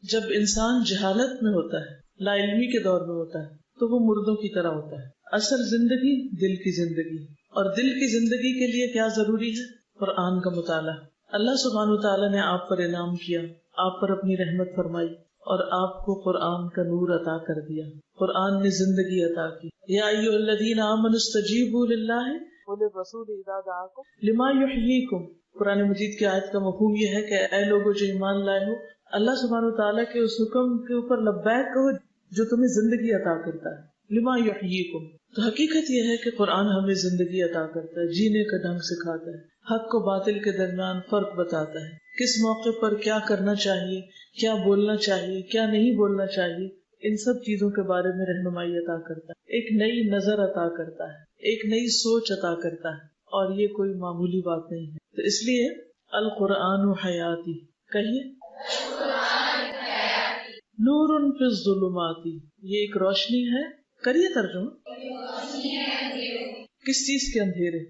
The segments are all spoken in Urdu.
جب انسان جہالت میں ہوتا ہے، لا علمی کے دور میں ہوتا ہے، تو وہ مردوں کی طرح ہوتا ہے. اصل زندگی دل کی زندگی، اور دل کی زندگی کے لیے کیا ضروری ہے؟ قرآن کا مطالعہ. اللہ سبحانہ وتعالیٰ نے آپ پر انعام کیا، آپ پر اپنی رحمت فرمائی اور آپ کو قرآن کا نور عطا کر دیا. قرآن نے زندگی عطا کی. یا ایھا الذین آمنوا استجیبوا للہ وللرسول اذا دعاکم لما یحییکم. قرآن مجید کی آیت کا مفہوم یہ ہے کہ اے لوگوں جو ایمان لائے ہو، اللہ سبحانہ وتعالیٰ کے اس حکم کے اوپر لبیک کہو جو تمہیں زندگی عطا کرتا ہے. لما یحییکم. تو حقیقت یہ ہے کہ قرآن ہمیں زندگی عطا کرتا ہے، جینے کا ڈھنگ سکھاتا ہے، حق کو باطل کے درمیان فرق بتاتا ہے، کس موقع پر کیا کرنا چاہیے، کیا بولنا چاہیے، کیا نہیں بولنا چاہیے، ان سب چیزوں کے بارے میں رہنمائی عطا کرتا ہے، ایک نئی نظر عطا کرتا ہے، ایک نئی سوچ عطا کرتا ہے. اور یہ کوئی معمولی بات نہیں ہے. تو اس لیے القرآن حیاتی کہیے، نور فی الظلمات، یہ ایک روشنی ہے. کریے ترجمہ. کس چیز کے اندھیرے؟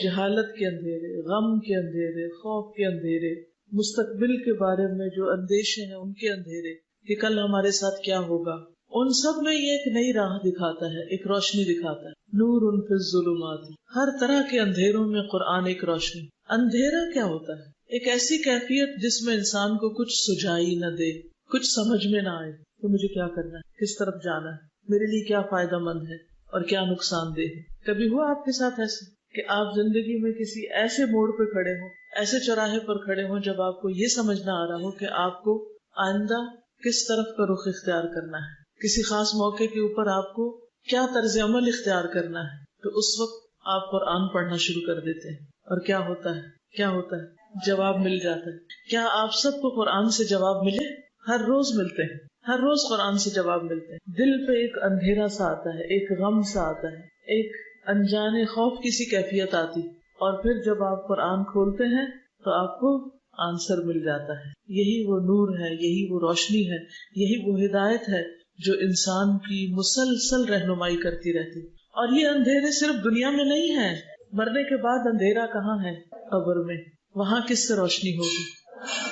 جہالت کے اندھیرے، غم کے اندھیرے، خوف کے اندھیرے، مستقبل کے بارے میں جو اندیشے ہیں ان کے اندھیرے کہ کل ہمارے ساتھ کیا ہوگا، ان سب میں یہ ایک نئی راہ دکھاتا ہے، ایک روشنی دکھاتا ہے. نور فی الظلمات، ہر طرح کے اندھیروں میں قرآن ایک روشنی. اندھیرا کیا ہوتا ہے؟ ایک ایسی کیفیت جس میں انسان کو کچھ سجائی نہ دے، کچھ سمجھ میں نہ آئے کہ مجھے کیا کرنا ہے، کس طرف جانا ہے، میرے لیے کیا فائدہ مند ہے اور کیا نقصان دہ ہے. کبھی ہوا آپ کے ساتھ ایسے کہ آپ زندگی میں کسی ایسے موڑ پہ کھڑے ہوں، ایسے چوراہے پر کھڑے ہوں جب آپ کو یہ سمجھ نہ آ رہا ہو کہ آپ کو آئندہ کس طرف کا رخ اختیار کرنا ہے، کسی خاص موقع کے اوپر آپ کو کیا طرز عمل اختیار کرنا ہے، تو اس وقت آپ قرآن پڑھنا شروع کر دیتے ہیں. اور کیا ہوتا ہے؟ جواب مل جاتا ہے. کیا آپ سب کو قرآن سے جواب ملے؟ ہر روز ملتے ہیں، ہر روز قرآن سے جواب ملتے ہیں. دل پہ ایک اندھیرا سا آتا ہے، ایک غم سا آتا ہے، ایک انجانے خوف کی سی کیفیت آتی، اور پھر جب آپ قرآن کھولتے ہیں تو آپ کو آنسر مل جاتا ہے. یہی وہ نور ہے، یہی وہ روشنی ہے، یہی وہ ہدایت ہے جو انسان کی مسلسل رہنمائی کرتی رہتی. اور یہ اندھیرے صرف دنیا میں نہیں ہے، مرنے کے بعد اندھیرا کہاں ہے؟ قبر میں. وہاں کس سے روشنی ہوگی؟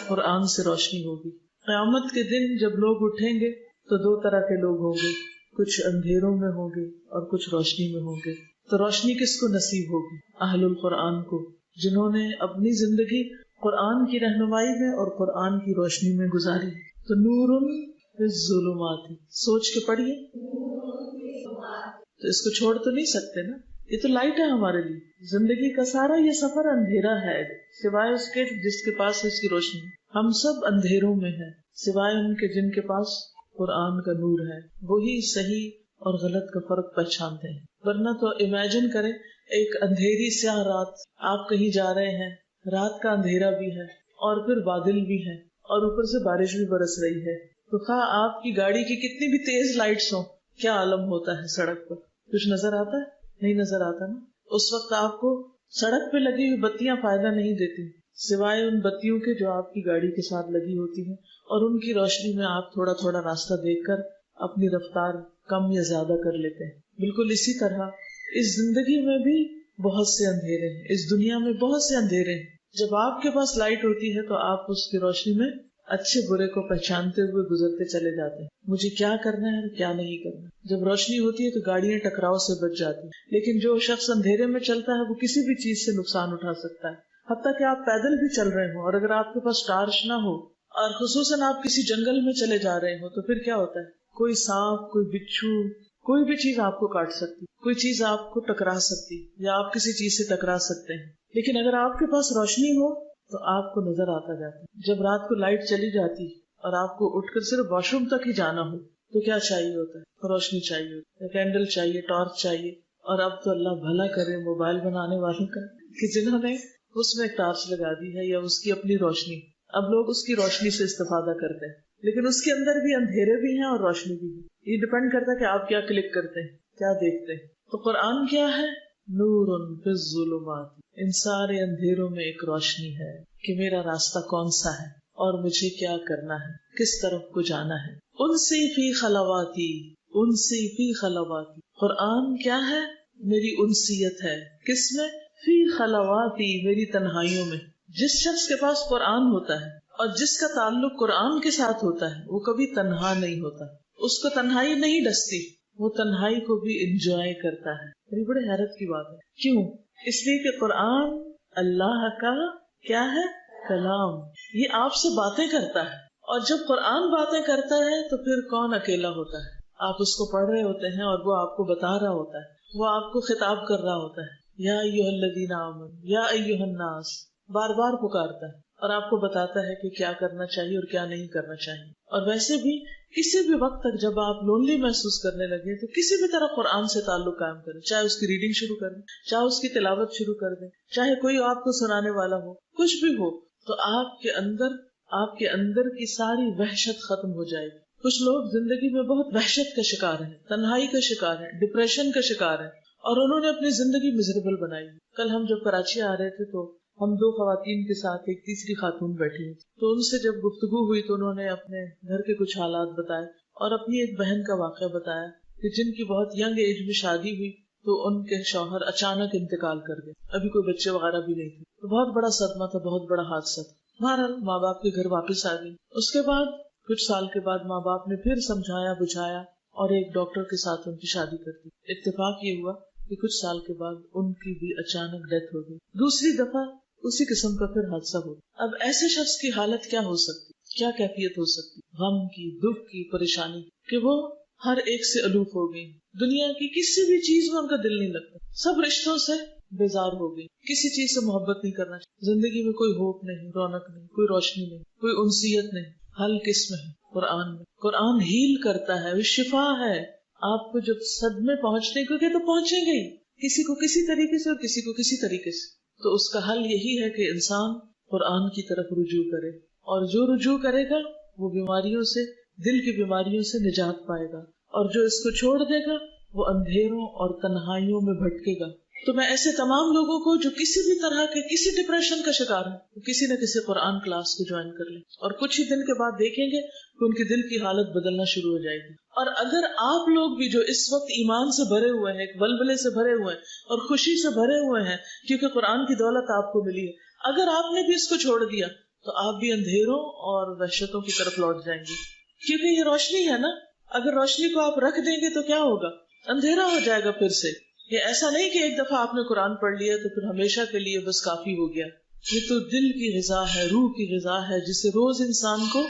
قرآن سے روشنی ہوگی. قیامت کے دن جب لوگ اٹھیں گے تو دو طرح کے لوگ ہوں گے، کچھ اندھیروں میں ہوں گے اور کچھ روشنی میں ہوں گے. تو روشنی کس کو نصیب ہوگی؟ اہل القرآن کو، جنہوں نے اپنی زندگی قرآن کی رہنمائی میں اور قرآن کی روشنی میں گزاری. تو نور فی الظلمات، سوچ کے پڑھیے. تو اس کو چھوڑ تو نہیں سکتے نا، یہ تو لائٹ ہے ہمارے لیے. زندگی کا سارا یہ سفر اندھیرا ہے سوائے اس کے جس کے پاس اس کی روشنی. ہم سب اندھیروں میں ہیں سوائے ان کے جن کے پاس قرآن کا نور ہے. وہی صحیح اور غلط کا فرق پہچانتے ہیں. ورنہ تو امیجن کریں ایک اندھیری سیاہ رات، آپ کہیں جا رہے ہیں، رات کا اندھیرا بھی ہے اور پھر بادل بھی ہے اور اوپر سے بارش بھی برس رہی ہے. تو خواہ آپ کی گاڑی کی کتنی بھی تیز لائٹس ہوں، کیا عالم ہوتا ہے سڑک پر؟ کچھ نظر آتا ہے؟ نہیں نظر آتا نا. اس وقت آپ کو سڑک پہ لگی ہوئی بتیاں فائدہ نہیں دیتی سوائے ان بتیوں کے جو آپ کی گاڑی کے ساتھ لگی ہوتی ہیں، اور ان کی روشنی میں آپ تھوڑا تھوڑا راستہ دیکھ کر اپنی رفتار کم یا زیادہ کر لیتے ہیں. بالکل اسی طرح اس زندگی میں بھی بہت سے اندھیرے ہیں، اس دنیا میں بہت سے اندھیرے ہیں. جب آپ کے پاس لائٹ ہوتی ہے تو آپ اس کی روشنی میں اچھے برے کو پہچانتے ہوئے گزرتے چلے جاتے ہیں. مجھے کیا کرنا ہے اور کیا نہیں کرنا. جب روشنی ہوتی ہے تو گاڑیاں ٹکراؤ سے بچ جاتی ہیں، لیکن جو شخص اندھیرے میں چلتا ہے وہ کسی بھی چیز سے نقصان اٹھا سکتا ہے. حتیٰ کہ آپ پیدل بھی چل رہے ہوں اور اگر آپ کے پاس ٹارچ نہ ہو اور خصوصاً آپ کسی جنگل میں چلے جا رہے ہو تو پھر کیا ہوتا ہے؟ کوئی سانپ، کوئی بچھو، کوئی بھی چیز آپ کو کاٹ سکتی، کوئی چیز آپ کو ٹکرا سکتی یا آپ کسی چیز سے ٹکرا سکتے ہیں. لیکن اگر آپ کے پاس روشنی ہو تو آپ کو نظر آتا جاتا ہے. جب رات کو لائٹ چلی جاتی اور آپ کو اٹھ کر صرف واش روم تک ہی جانا ہو تو کیا چاہیے ہوتا ہے؟ روشنی چاہیے ہوتی ہے، کینڈل چاہیے، ٹارچ چاہیے. اور اب تو اللہ بھلا کرے موبائل بنانے والوں کا کہ جنہوں نے اس میں ایک ٹارچ لگا دی ہے یا اس کی اپنی روشنی، اب لوگ اس کی روشنی سے استفادہ کرتے ہیں. لیکن اس کے اندر بھی اندھیرے بھی ہیں اور روشنی بھی ہے. یہ ڈپینڈ کرتا ہے کہ آپ کیا کلک کرتے ہیں، کیا دیکھتے ہیں. تو قرآن کیا ہے؟ نور فی الظلمات، ان سارے اندھیروں میں ایک روشنی ہے کہ میرا راستہ کون سا ہے اور مجھے کیا کرنا ہے، کس طرف کو جانا ہے. انسی فی خلواتی، انسی فی خلواتی، قرآن کیا ہے؟ میری انسیت ہے. کس میں؟ فی خلواتی، میری تنہائیوں میں. جس شخص کے پاس قرآن ہوتا ہے اور جس کا تعلق قرآن کے ساتھ ہوتا ہے وہ کبھی تنہا نہیں ہوتا، اس کو تنہائی نہیں ڈستی، وہ تنہائی کو بھی انجوائے کرتا ہے۔ یہ بڑے حیرت کی بات ہے، کیوں؟ اس لیے کہ قرآن اللہ کا کیا ہے؟ کلام، یہ آپ سے باتیں کرتا ہے، اور جب قرآن باتیں کرتا ہے تو پھر کون اکیلا ہوتا ہے؟ آپ اس کو پڑھ رہے ہوتے ہیں اور وہ آپ کو بتا رہا ہوتا ہے، وہ آپ کو خطاب کر رہا ہوتا ہے، یا ایھا الذین آمنوا، یا ایھا الناس، بار بار پکارتا ہے اور آپ کو بتاتا ہے کہ کیا کرنا چاہیے اور کیا نہیں کرنا چاہیے۔ اور ویسے بھی کسی بھی وقت تک جب آپ لونلی محسوس کرنے لگے تو کسی بھی طرح قرآن سے تعلق قائم کریں، چاہے اس کی ریڈنگ شروع کر دیں، چاہے اس کی تلاوت شروع کر دیں، چاہے کوئی آپ کو سنانے والا ہو، کچھ بھی ہو، تو آپ کے اندر کی ساری وحشت ختم ہو جائے گی۔ کچھ لوگ زندگی میں بہت وحشت کا شکار ہیں، تنہائی کا شکار ہیں، ڈپریشن کا شکار ہیں، اور انہوں نے اپنی زندگی میزریبل بنائی۔ کل ہم جب کراچی آ رہے تھے تو ہم دو خواتین کے ساتھ ایک تیسری خاتون بیٹھی ہوئی، تو ان سے جب گفتگو ہوئی تو انہوں نے اپنے گھر کے کچھ حالات بتائے اور اپنی ایک بہن کا واقعہ بتایا کہ جن کی بہت ینگ ایج میں شادی ہوئی تو ان کے شوہر اچانک انتقال کر گئے، ابھی کوئی بچے وغیرہ بھی نہیں تھے، تو بہت بڑا صدمہ تھا، بہت بڑا حادثہ تھا۔ بہرحال ماں باپ کے گھر واپس آ گئی۔ اس کے بعد کچھ سال کے بعد ماں باپ نے پھر سمجھایا بجھایا اور ایک ڈاکٹر کے ساتھ ان کی شادی کر دی۔ اتفاق یہ ہوا کہ کچھ سال کے بعد ان کی بھی اچانک ڈیتھ ہو گئی۔ دوسری دفعہ اسی قسم کا پھر حادثہ ہو۔ اب ایسے شخص کی حالت کیا ہو سکتی، کیا کیفیت ہو سکتی؟ غم کی، دکھ کی، پریشانی کی، کہ وہ ہر ایک سے الوف ہو گئی، دنیا کی کسی بھی چیز میں ان کا دل نہیں لگتا، سب رشتوں سے بیزار ہو گئی، کسی چیز سے محبت نہیں کرنا چاہیے، زندگی میں کوئی ہوپ نہیں، رونق نہیں، کوئی روشنی نہیں، کوئی انسیت نہیں۔ حل کس میں ہے؟ قرآن میں۔ قرآن ہیل کرتا ہے، وہ شفا ہے۔ آپ کو جب صدمے پہنچنے کیونکہ تو پہنچیں گے ہی، کسی کو کسی طریقے سے اور کسی کو کسی طریقے سے، تو اس کا حل یہی ہے کہ انسان قرآن کی طرف رجوع کرے، اور جو رجوع کرے گا وہ بیماریوں سے، دل کی بیماریوں سے نجات پائے گا، اور جو اس کو چھوڑ دے گا وہ اندھیروں اور تنہائیوں میں بھٹکے گا۔ تو میں ایسے تمام لوگوں کو جو کسی بھی طرح کے کسی ڈپریشن کا شکار ہیں، وہ کسی نہ کسی قرآن کلاس کو جوائن کر لیں، اور کچھ ہی دن کے بعد دیکھیں گے کہ ان کی دل کی حالت بدلنا شروع ہو جائے گی۔ اور اگر آپ لوگ بھی جو اس وقت ایمان سے بھرے ہوئے ہیں، ایک ولولے سے بھرے ہوئے ہیں اور خوشی سے بھرے ہوئے ہیں کیونکہ قرآن کی دولت آپ کو ملی ہے، اگر آپ نے بھی اس کو چھوڑ دیا تو آپ بھی اندھیروں اور وحشتوں کی طرف لوٹ جائیں گے، کیونکہ یہ روشنی ہے نا۔ اگر روشنی کو آپ رکھ دیں گے تو کیا ہوگا؟ اندھیرا ہو جائے گا پھر سے۔ یہ ایسا نہیں کہ ایک دفعہ آپ نے قرآن پڑھ لیا تو پھر ہمیشہ کے لیے بس کافی ہو گیا۔ یہ تو دل کی غذا ہے، روح کی غذا ہے، جسے روز انسان کو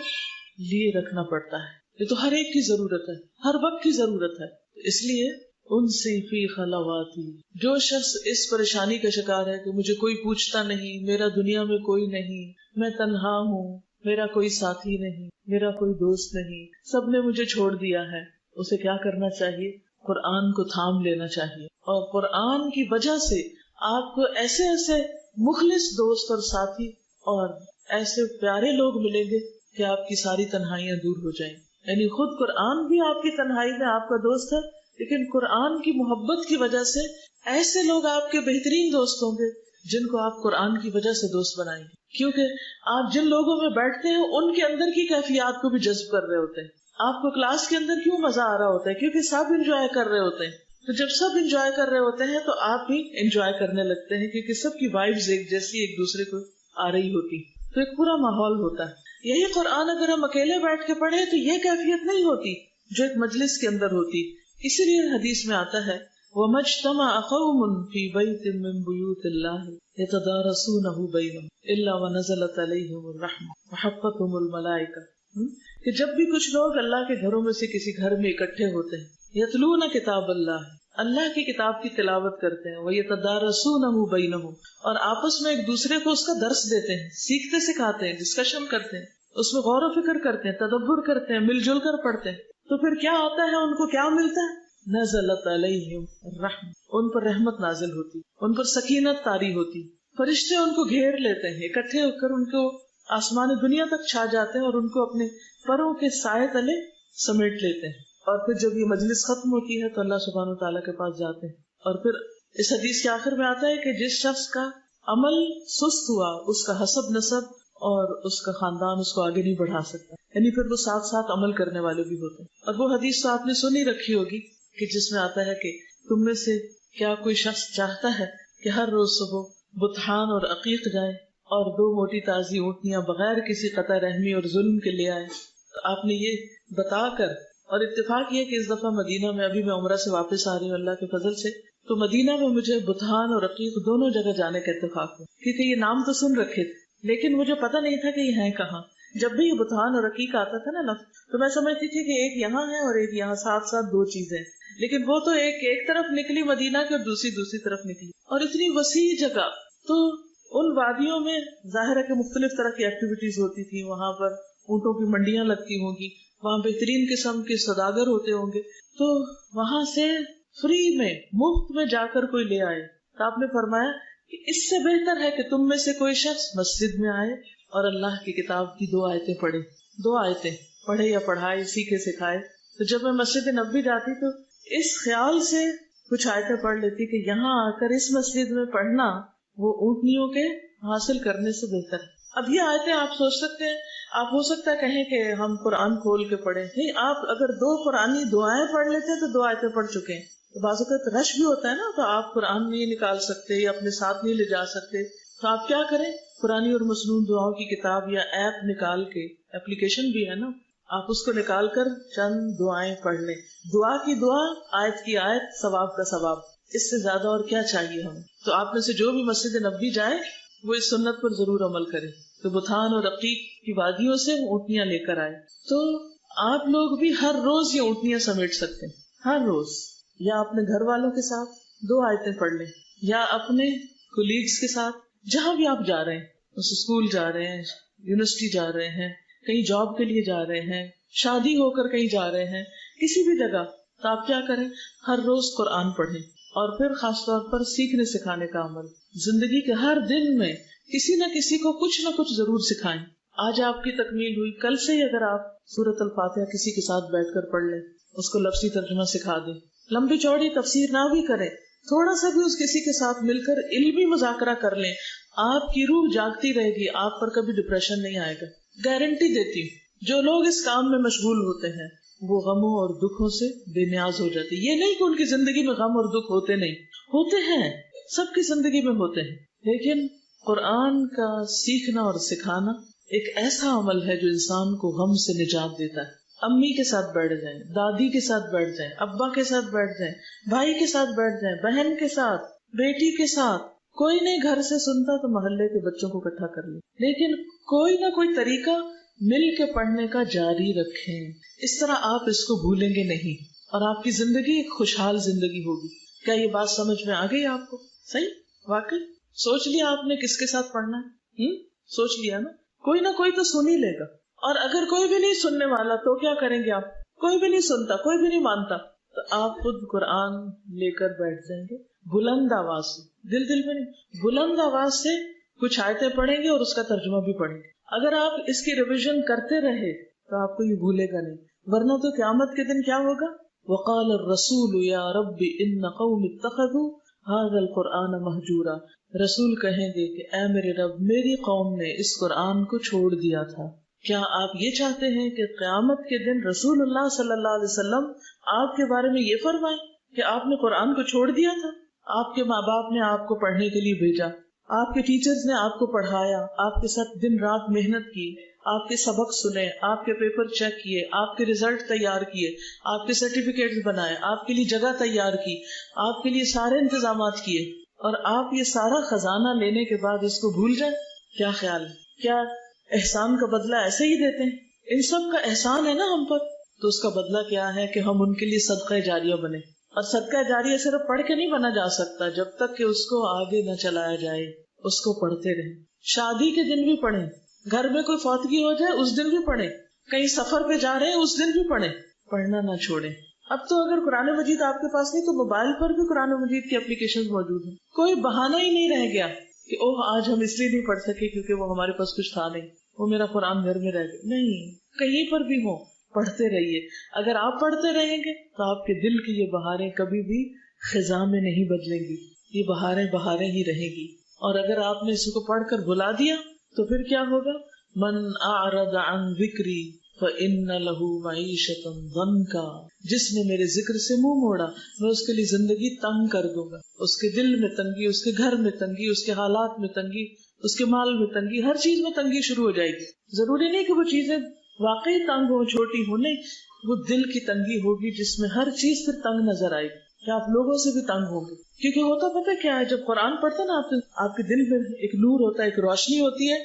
لیے رکھنا پڑتا ہے۔ یہ تو ہر ایک کی ضرورت ہے، ہر وقت کی ضرورت ہے۔ اس لیے ان سے فی خلواتی، جو شخص اس پریشانی کا شکار ہے کہ مجھے کوئی پوچھتا نہیں، میرا دنیا میں کوئی نہیں، میں تنہا ہوں، میرا کوئی ساتھی نہیں، میرا کوئی دوست نہیں، سب نے مجھے چھوڑ دیا ہے، اسے کیا کرنا چاہیے؟ قرآن کو تھام لینا چاہیے، اور قرآن کی وجہ سے آپ کو ایسے ایسے مخلص دوست اور ساتھی اور ایسے پیارے لوگ ملیں گے کہ آپ کی ساری تنہائیاں دور ہو جائیں۔ یعنی خود قرآن بھی آپ کی تنہائی میں آپ کا دوست ہے، لیکن قرآن کی محبت کی وجہ سے ایسے لوگ آپ کے بہترین دوست ہوں گے جن کو آپ قرآن کی وجہ سے دوست بنائیں گے، کیونکہ آپ جن لوگوں میں بیٹھتے ہیں ان کے اندر کی کیفیات کو بھی جذب کر رہے ہوتے ہیں۔ آپ کو کلاس کے اندر کیوں مزہ آ رہا ہوتا ہے؟ کیونکہ سب انجوائے کر رہے ہوتے ہیں، تو جب سب انجوائے کر رہے ہوتے ہیں تو آپ بھی انجوائے کرنے لگتے ہیں، کیونکہ سب کی وائبز ایک جیسی ایک دوسرے کو آ رہی ہوتی، تو ایک پورا ماحول ہوتا ہے۔ یہی قرآن اگر ہم اکیلے بیٹھ کے پڑھیں تو یہ کیفیت نہیں ہوتی جو ایک مجلس کے اندر ہوتی۔ اسی لیے حدیث میں آتا ہے وَمَا اجْتَمَعَ قَوْمٌ فِي بَيْتٍ مِّن بُيُوتِ اللَّهِ يَتَدَارَسُونَهُ بَيْنَهُمْ إِلَّا وَنَزَلَتْ عَلَيْهِمُ الرَّحْمَةُ وَحَفَّتْهُمُ الْمَلَائِكَةُ، کہ جب بھی کچھ لوگ اللہ کے گھروں میں سے کسی گھر میں اکٹھے ہوتے ہیں، یتلون کتاب اللہ کی کتاب کی تلاوت کرتے ہیں، وَيَتَدَارَسُونَهُ بَيْنَهُمْ، اور آپس میں ایک دوسرے کو اس کا درس دیتے ہیں، سیکھتے سکھاتے ہیں، ڈسکشن کرتے ہیں، اس میں غور و فکر کرتے ہیں، تدبر کرتے ہیں، مل جل کر پڑھتے ہیں، تو پھر کیا ہوتا ہے؟ ان کو کیا ملتا ہے؟ نزلت علیہم الرحمۃ، ان پر رحمت نازل ہوتی، ان پر سکینت طاری ہوتی، فرشتے ان کو گھیر لیتے ہیں، اکٹھے ہو کر ان کو آسمان دنیا تک چھا جاتے ہیں اور ان کو اپنے پروں کے سائے تلے سمیٹ لیتے ہیں۔ اور پھر جب یہ مجلس ختم ہوتی ہے تو اللہ سبحانہ وتعالیٰ کے پاس جاتے ہیں، اور پھر اس حدیث کے آخر میں آتا ہے کہ جس شخص کا عمل سست ہوا اس کا حسب نسب اور اس کا خاندان اس کو آگے نہیں بڑھا سکتا، یعنی پھر وہ ساتھ ساتھ عمل کرنے والے بھی ہوتے ہیں۔ اور وہ حدیث تو آپ نے سنی رکھی ہوگی کہ جس میں آتا ہے کہ تم میں سے کیا کوئی شخص چاہتا ہے کہ ہر روز صبح بطحان اور عقیق جائے اور 2 موٹی تازی اونٹنیاں بغیر کسی قطع رحمی اور ظلم کے لے آئے. آپ نے یہ بتا کر، اور اتفاق یہ کہ اس دفعہ مدینہ میں ابھی میں عمرہ سے واپس آ رہی ہوں اللہ کے فضل سے، تو مدینہ میں مجھے بطحان اور عقیق دونوں جگہ جانے کا اتفاق ہوا، کیونکہ یہ نام تو سن رکھے تھے لیکن مجھے پتہ نہیں تھا کہ یہ ہیں کہاں. جب بھی یہ بطحان اور عقیق آتا تھا نا لفظ، تو میں سمجھتی تھی کہ ایک یہاں ہے اور ایک یہاں، ساتھ ساتھ 2 چیزیں، لیکن وہ تو ایک طرف نکلی مدینہ کی اور دوسری طرف نکلی، اور اتنی وسیع جگہ. تو ان وادیوں میں ظاہر ہے کہ مختلف طرح کی ایکٹیویٹیز ہوتی تھی، وہاں پر اونٹوں کی منڈیاں لگتی ہوں گی، وہاں بہترین قسم کے سوداگر ہوتے ہوں گے، تو وہاں سے فری میں مفت میں جا کر کوئی لے آئے. تو آپ نے فرمایا کہ اس سے بہتر ہے کہ تم میں سے کوئی شخص مسجد میں آئے اور اللہ کی کتاب کی 2 آیتیں پڑھے. 2 آیتیں پڑھے یا پڑھائے، سیکھے سکھائے. تو جب میں مسجد نبوی جاتی تو اس خیال سے کچھ آیتیں پڑھ لیتی کہ یہاں آ کر اس مسجد میں پڑھنا وہ اونٹنیوں کے حاصل کرنے سے بہتر ہے. اب یہ آیتیں آپ سوچ سکتے ہیں، آپ ہو سکتا ہے کہیں کہ ہم قرآن کھول کے پڑھیں. نہیں، آپ اگر 2 قرآنی دعائیں پڑھ لیتے ہیں تو 2 آیتیں پڑھ چکے ہیں. تو بعض اوقات رش بھی ہوتا ہے نا، تو آپ قرآن نہیں نکال سکتے یا اپنے ساتھ نہیں لے جا سکتے، تو آپ کیا کریں، قرآنی اور مسنون دعاؤں کی کتاب یا ایپ نکال کے، اپلیکیشن بھی ہے نا، آپ اس کو نکال کر چند دعائیں پڑھ لیں. دعا کی دعا، آیت کی آیت، ثواب کا ثواب. اس سے زیادہ اور کیا چاہیے ہمیں. تو آپ میں سے جو بھی مسجد نبوی جائے وہ اس سنت پر ضرور عمل کرے. تو بطحان اور عقیق کی وادیوں سے اونٹنیاں لے کر آئے. تو آپ لوگ بھی ہر روز یہ اونٹنیاں سمیٹ سکتے ہیں، ہر روز. یا اپنے گھر والوں کے ساتھ 2 آیتیں پڑھ لیں، یا اپنے کولیگز کے ساتھ، جہاں بھی آپ جا رہے ہیں، اس اسکول جا رہے ہیں، یونیورسٹی جا رہے ہیں، کہیں جاب کے لیے جا رہے ہیں، شادی ہو کر کہیں جا رہے ہیں، کسی بھی جگہ، تو آپ کیا کریں، ہر روز قرآن پڑھیں. اور پھر خاص طور پر سیکھنے سکھانے کا عمل. زندگی کے ہر دن میں کسی نہ کسی کو کچھ نہ کچھ ضرور سکھائیں. آج آپ کی تکمیل ہوئی، کل سے ہی اگر آپ سورۃ الفاتحہ کسی کے ساتھ بیٹھ کر پڑھ لیں، اس کو لفظی ترجمہ سکھا دیں. لمبی چوڑی تفسیر نہ بھی کریں، تھوڑا سا بھی اس کسی کے ساتھ مل کر علمی مذاکرہ کر لیں، آپ کی روح جاگتی رہے گی، آپ پر کبھی ڈپریشن نہیں آئے گا. گارنٹی دیتی ہوں. جو لوگ اس کام میں مشغول ہوتے ہیں وہ غموں اور دکھوں سے بے نیاز ہو جاتے. یہ نہیں کہ ان کی زندگی میں غم اور دکھ ہوتے نہیں، ہوتے ہیں، سب کی زندگی میں ہوتے ہیں، لیکن قرآن کا سیکھنا اور سکھانا ایک ایسا عمل ہے جو انسان کو غم سے نجات دیتا ہے. امی کے ساتھ بیٹھ جائیں، دادی کے ساتھ بیٹھ جائیں، ابا کے ساتھ بیٹھ جائیں، بھائی کے ساتھ بیٹھ جائیں، بہن کے ساتھ، بیٹی کے ساتھ. کوئی نہیں گھر سے سنتا تو محلے کے بچوں کو اکٹھا کر لیں، لیکن کوئی نہ کوئی طریقہ مل کے پڑھنے کا جاری رکھیں. اس طرح آپ اس کو بھولیں گے نہیں اور آپ کی زندگی ایک خوشحال زندگی ہوگی. کیا یہ بات سمجھ میں آ گئی آپ کو؟ صحیح، واقعی سوچ لیا آپ نے کس کے ساتھ پڑھنا ہے؟ سوچ لیا نا. کوئی نہ کوئی تو سن ہی لے گا. اور اگر کوئی بھی نہیں سننے والا تو کیا کریں گے آپ؟ کوئی بھی نہیں سنتا، کوئی بھی نہیں مانتا، تو آپ خود قرآن لے کر بیٹھ جائیں گے بلند آواز سے، دل میں نہیں، بلند آواز سے کچھ آیتیں پڑھیں گے اور اس کا ترجمہ بھی پڑھیں گے. اگر آپ اس کی ریویژن کرتے رہے تو آپ کو یہ بھولے گا نہیں، ورنہ تو قیامت کے دن کیا ہوگا؟ وقال الرسول یا رب ان قوم اتخذوا هذا القرآن مہجورا. رسول کہیں گے کہ اے میرے رب، میری قوم نے اس قرآن کو چھوڑ دیا تھا. کیا آپ یہ چاہتے ہیں کہ قیامت کے دن رسول اللہ صلی اللہ علیہ وسلم آپ کے بارے میں یہ فرمائیں کہ آپ نے قرآن کو چھوڑ دیا تھا؟ آپ کے ماں باپ نے آپ کو پڑھنے کے لیے بھیجا، آپ کے ٹیچرز نے آپ کو پڑھایا، آپ کے ساتھ دن رات محنت کی، آپ کے سبق سنے، آپ کے پیپر چیک کیے، آپ کے ریزلٹ تیار کیے، آپ کے سرٹیفکیٹس بنائے، آپ کے لیے جگہ تیار کی، آپ کے لیے سارے انتظامات کیے، اور آپ یہ سارا خزانہ لینے کے بعد اس کو بھول جائیں؟ کیا خیال ہے؟ کیا احسان کا بدلہ ایسے ہی دیتے ہیں؟ ان سب کا احسان ہے نا ہم پر، تو اس کا بدلہ کیا ہے کہ ہم ان کے لیے صدقہ جاریہ بنے. اور صدقہ جاریہ صرف پڑھ کے نہیں بنا جا سکتا، جب تک کہ اس کو آگے نہ چلایا جائے، اس کو پڑھتے رہیں. شادی کے دن بھی پڑھیں، گھر میں کوئی فوتگی ہو جائے اس دن بھی پڑھیں، کہیں سفر پہ جا رہے ہیں اس دن بھی پڑھیں، پڑھنا نہ چھوڑیں. اب تو اگر قرآن مجید آپ کے پاس نہیں تو موبائل پر بھی قرآن مجید کی اپلیکیشن موجود ہیں. کوئی بہانہ ہی نہیں رہ گیا کہ اوہ آج ہم اس لیے نہیں پڑھ سکے کیونکہ وہ ہمارے پاس کچھ تھا نہیں، وہ میرا قرآن گھر میں رہ گیا. نہیں، کہیں پر بھی ہو، پڑھتے رہیے. اگر آپ پڑھتے رہیں گے تو آپ کے دل کی یہ بہاریں کبھی بھی خزاں میں نہیں بدلیں گی، یہ بہاریں بہاریں ہی رہیں گی. اور اگر آپ نے اس کو پڑھ کر بھلا دیا تو پھر کیا ہوگا؟ من اعرض عن ذکری فإن له معیشۃ ضنکا. جس نے میرے ذکر سے منہ موڑا میں اس کے لیے زندگی تنگ کر دوں گا. اس کے دل میں تنگی، اس کے گھر میں تنگی، اس کے حالات میں تنگی، اس کے مال میں تنگی، ہر چیز میں تنگی شروع ہو جائے گی. ضروری نہیں کہ وہ چیزیں واقعی تنگ ہو، چھوٹی ہو، نہیں، وہ دل کی تنگی ہوگی جس میں ہر چیز پھر تنگ نظر آئے گی کہ آپ لوگوں سے بھی تنگ ہوں گے. کیونکہ ہوتا پتہ کیا ہے، جب قرآن پڑھتے نا آپ کے دل میں ایک نور ہوتا ہے، ایک روشنی ہوتی ہے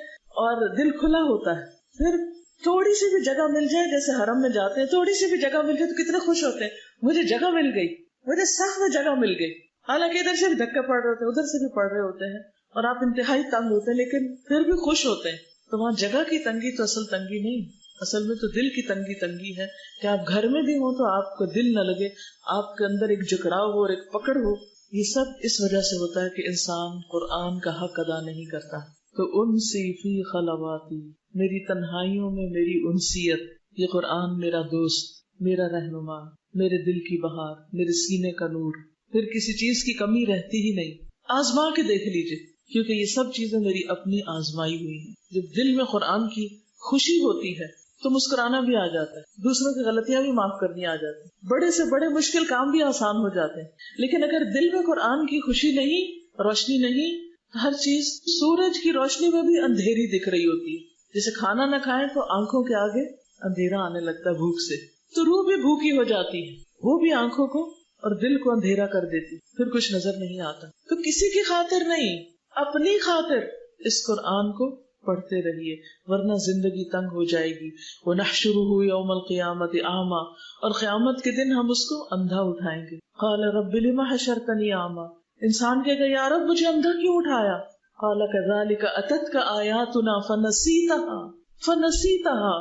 اور دل کھلا ہوتا ہے. پھر تھوڑی سی بھی جگہ مل جائے، جیسے حرم میں جاتے ہیں، تھوڑی سی بھی جگہ مل جائے تو کتنے خوش ہوتے ہیں، مجھے جگہ مل گئی، مجھے سخت میں جگہ مل گئی. حالانکہ ادھر سے بھی دھکے پڑ رہے ہوتے ہیں، ادھر سے بھی پڑ رہے ہوتے ہیں اور آپ انتہائی تنگ ہوتے ہیں، لیکن پھر بھی خوش ہوتے ہیں. تو وہاں جگہ کی تنگی تو اصل تنگی نہیں، اصل میں تو دل کی تنگی ہے کہ آپ گھر میں بھی ہوں تو آپ کو دل نہ لگے، آپ کے اندر ایک جکڑاؤ ہو اور ایک پکڑ ہو. یہ سب اس وجہ سے ہوتا ہے کہ انسان قرآن کا حق ادا نہیں کرتا. تو انسی فی خلواتی، میری تنہائیوں میں میری انسیت، یہ قرآن میرا دوست، میرا رہنما، میرے دل کی بہار، میرے سینے کا نور. پھر کسی چیز کی کمی رہتی ہی نہیں. آزما کے دیکھ لیجئے، کیونکہ یہ سب چیزیں میری اپنی آزمائی ہوئی ہیں. جب دل میں قرآن کی خوشی ہوتی ہے تو مسکرانا بھی آ جاتا ہے، دوسروں کی غلطیاں بھی معاف کرنی آ جاتی ہیں، بڑے سے بڑے مشکل کام بھی آسان ہو جاتے ہیں. لیکن اگر دل میں قرآن کی خوشی نہیں، روشنی نہیں، ہر چیز سورج کی روشنی میں بھی اندھیری دکھ رہی ہوتی ہے. جیسے کھانا نہ کھائیں تو آنکھوں کے آگے اندھیرا آنے لگتا ہے بھوک سے، تو روح بھی بھوکی ہو جاتی ہے، وہ بھی آنکھوں کو اور دل کو اندھیرا کر دیتی، پھر کچھ نظر نہیں آتا. تو کسی کی خاطر نہیں، اپنی خاطر اس قرآن کو پڑھتے رہیے، ورنہ زندگی تنگ ہو جائے گی. وَنَحْشُرُهُ يَوْمَ الْقِيَامَةِ أَعْمَى، اور قیامت کے دن ہم اس کو اندھا اٹھائیں گے. قَالَ رَبِّ لِمَ حَشَرْتَنِي أَعْمَى، انسان کہے گا یا رب مجھے اندھا کیوں اٹھایا؟ قَالَ كَذَلِكَ أَتَتْكَ آيَاتُنَا فَنَسِيتَهَا.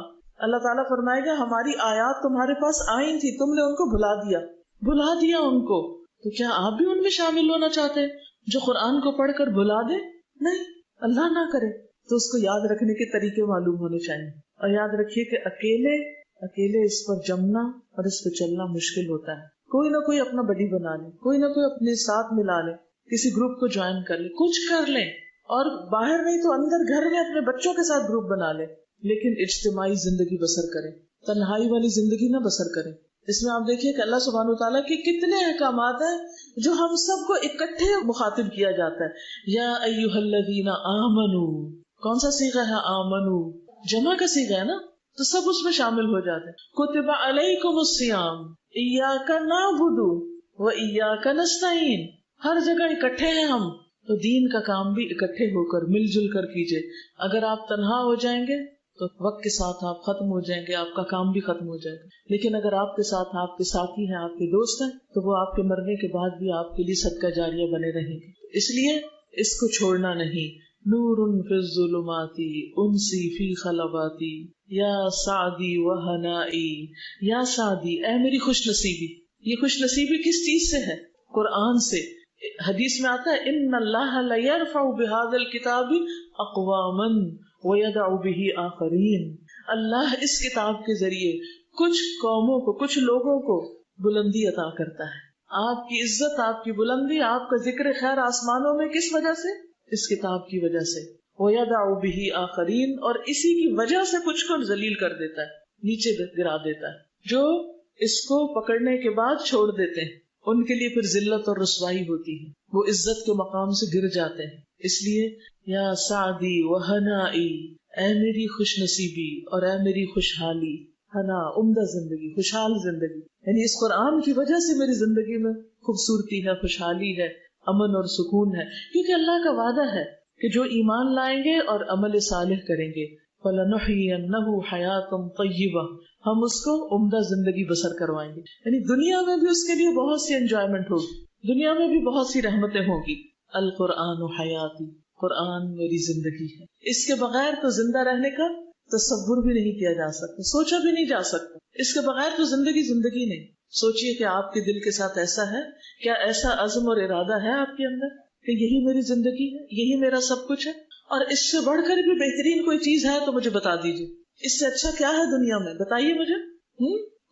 اللہ تعالیٰ فرمائے گا ہماری آیات تمہارے پاس آئی تھی، تم نے ان کو بھلا دیا ان کو. تو کیا آپ بھی ان میں شامل ہونا چاہتے ہیں جو قرآن کو پڑھ کر بھلا دے؟ نہیں، اللہ نہ کرے. تو اس کو یاد رکھنے کے طریقے معلوم ہونے چاہیے. اور یاد رکھیے کہ اکیلے اس پر جمنا اور اس پہ چلنا مشکل ہوتا ہے. کوئی نہ کوئی اپنا بڈی بنا لے، کوئی نہ کوئی اپنے ساتھ ملا لے، کسی گروپ کو جوائن کر لے، کچھ کر لیں، اور باہر نہیں تو اندر گھر میں اپنے بچوں کے ساتھ گروپ بنا لے. لیکن اجتماعی زندگی بسر کریں، تنہائی والی زندگی نہ بسر کریں. اس میں آپ دیکھیے کہ اللہ سبحانہ وتعالیٰ کے کتنے احکامات ہیں جو ہم سب کو اکٹھے مخاطب کیا جاتا ہے. یا ایھا الذین آمنو، کون سا صیغہ ہے؟ آمنو، جمع کا صیغہ ہے نا، تو سب اس میں شامل ہو جاتے ہیں. کتب علیکم الصیام ایاک نعبد و ایاک نستعین، ہر جگہ اکٹھے ہیں ہم، تو دین کا کام بھی اکٹھے ہو کر مل جل کر کیجئے. اگر آپ تنہا ہو جائیں گے تو وقت کے ساتھ آپ ختم ہو جائیں گے، آپ کا کام بھی ختم ہو جائے گا. لیکن اگر آپ کے ساتھ آپ کے ساتھی ہیں، آپ کے دوست ہیں، تو وہ آپ کے مرنے کے بعد بھی آپ کے لیے صدقہ جاریہ بنے رہیں گے. اس لیے اس کو چھوڑنا نہیں. نور فی الظلمات انسی فی خلواتی یا سعدی و ہنائی. یا سعدی، اے میری خوش نصیبی. یہ خوش نصیبی کس چیز سے ہے؟ قرآن سے. حدیث میں آتا ہے ان اللہ لیرفع بہذا الکتاب اقواما وَيَدَعُ بِهِ آخَرِينَ، اللہ اس کتاب کے ذریعے کچھ قوموں کو، کچھ لوگوں کو بلندی عطا کرتا ہے. آپ کی عزت، آپ کی بلندی، آپ کا ذکر خیر آسمانوں میں کس وجہ سے؟ اس کتاب کی وجہ سے. وَيَدَعُ بِهِ آخَرِينَ، اور اسی کی وجہ سے کچھ کو ذلیل کر دیتا ہے، نیچے گرا دیتا ہے. جو اس کو پکڑنے کے بعد چھوڑ دیتے ہیں ان کے لیے پھر ذلت اور رسوائی ہوتی ہے، وہ عزت کے مقام سے گر جاتے ہیں. اس لیے یا سعدی و ہنائی، اے میری خوش نصیبی اور اے میری خوشحالی. ہنا، عمدہ زندگی، خوشحال زندگی، یعنی اس قرآن کی وجہ سے میری زندگی میں خوبصورتی ہے، خوشحالی ہے، امن اور سکون ہے. کیونکہ اللہ کا وعدہ ہے کہ جو ایمان لائیں گے اور عمل صالح کریں گے فَلَنُحْيِيَنَّهُ حَيَاةً طَيِّبَةً، ہم اس کو عمدہ زندگی بسر کروائیں گے. یعنی دنیا میں بھی اس کے لیے بہت سی انجوائمنٹ ہوگی، دنیا میں بھی بہت سی رحمتیں ہوں گی. القرآن حیاتی، قرآن میری زندگی ہے. اس کے بغیر تو زندہ رہنے کا تصور بھی نہیں کیا جا سکتا، سوچا بھی نہیں جا سکتا. اس کے بغیر تو زندگی نہیں. سوچئے کہ آپ کے دل کے ساتھ ایسا ہے، کیا ایسا عزم اور ارادہ ہے آپ کے اندر کہ یہی میری زندگی ہے، یہی میرا سب کچھ ہے، اور اس سے بڑھ کر بھی بہترین کوئی چیز ہے تو مجھے بتا دیجیے. اس سے اچھا کیا ہے دنیا میں؟ بتائیے مجھے.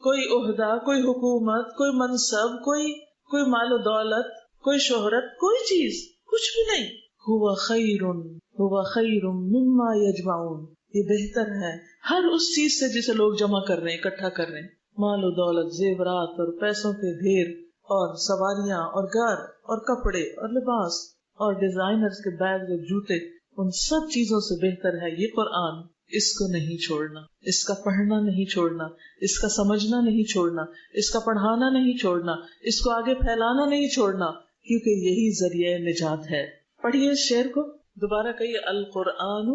کوئی عہدہ، کوئی حکومت، کوئی منصب، کوئی مال و دولت، کوئی شہرت، کوئی چیز، کچھ بھی نہیں. ہوا خیر مما یجمعون، یہ بہتر ہے ہر اس چیز سے جسے لوگ جمع کر رہے ہیں، اکٹھا کر رہے ہیں. مال و دولت، زیورات اور پیسوں کے ڈھیر اور سواریاں اور گھر اور کپڑے اور لباس اور ڈیزائنرز کے بیگ اور جوتے ان سب چیزوں سے بہتر ہے یہ قرآن. اس کو نہیں چھوڑنا، اس کا پڑھنا نہیں چھوڑنا، اس کا سمجھنا نہیں چھوڑنا، اس کا پڑھانا نہیں چھوڑنا، اس کو آگے پھیلانا نہیں چھوڑنا، کیونکہ یہی ذریعہ نجات ہے. پڑھیے اس شعر کو دوبارہ کہیے. القرآن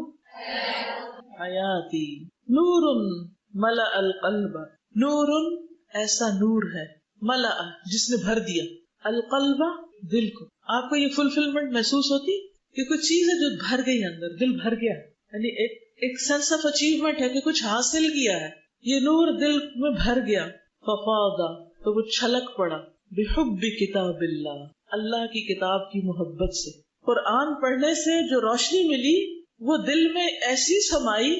حیاتی نور ملأ القلب. نور ایسا نور ہے، ملأ جس نے بھر دیا، القلب دل کو. آپ کو یہ فلفلمنٹ محسوس ہوتی کہ کچھ چیز ہے جو بھر گئی اندر، دل بھر گیا، یعنی ایک سینس آف اچیومنٹ ہے کہ کچھ حاصل کیا ہے. یہ نور دل میں بھر گیا. ففاضا تو وہ چھلک پڑا. بحب کتاب اللہ، اللہ کی کتاب کی محبت سے. قرآن پڑھنے سے جو روشنی ملی وہ دل میں ایسی سمائی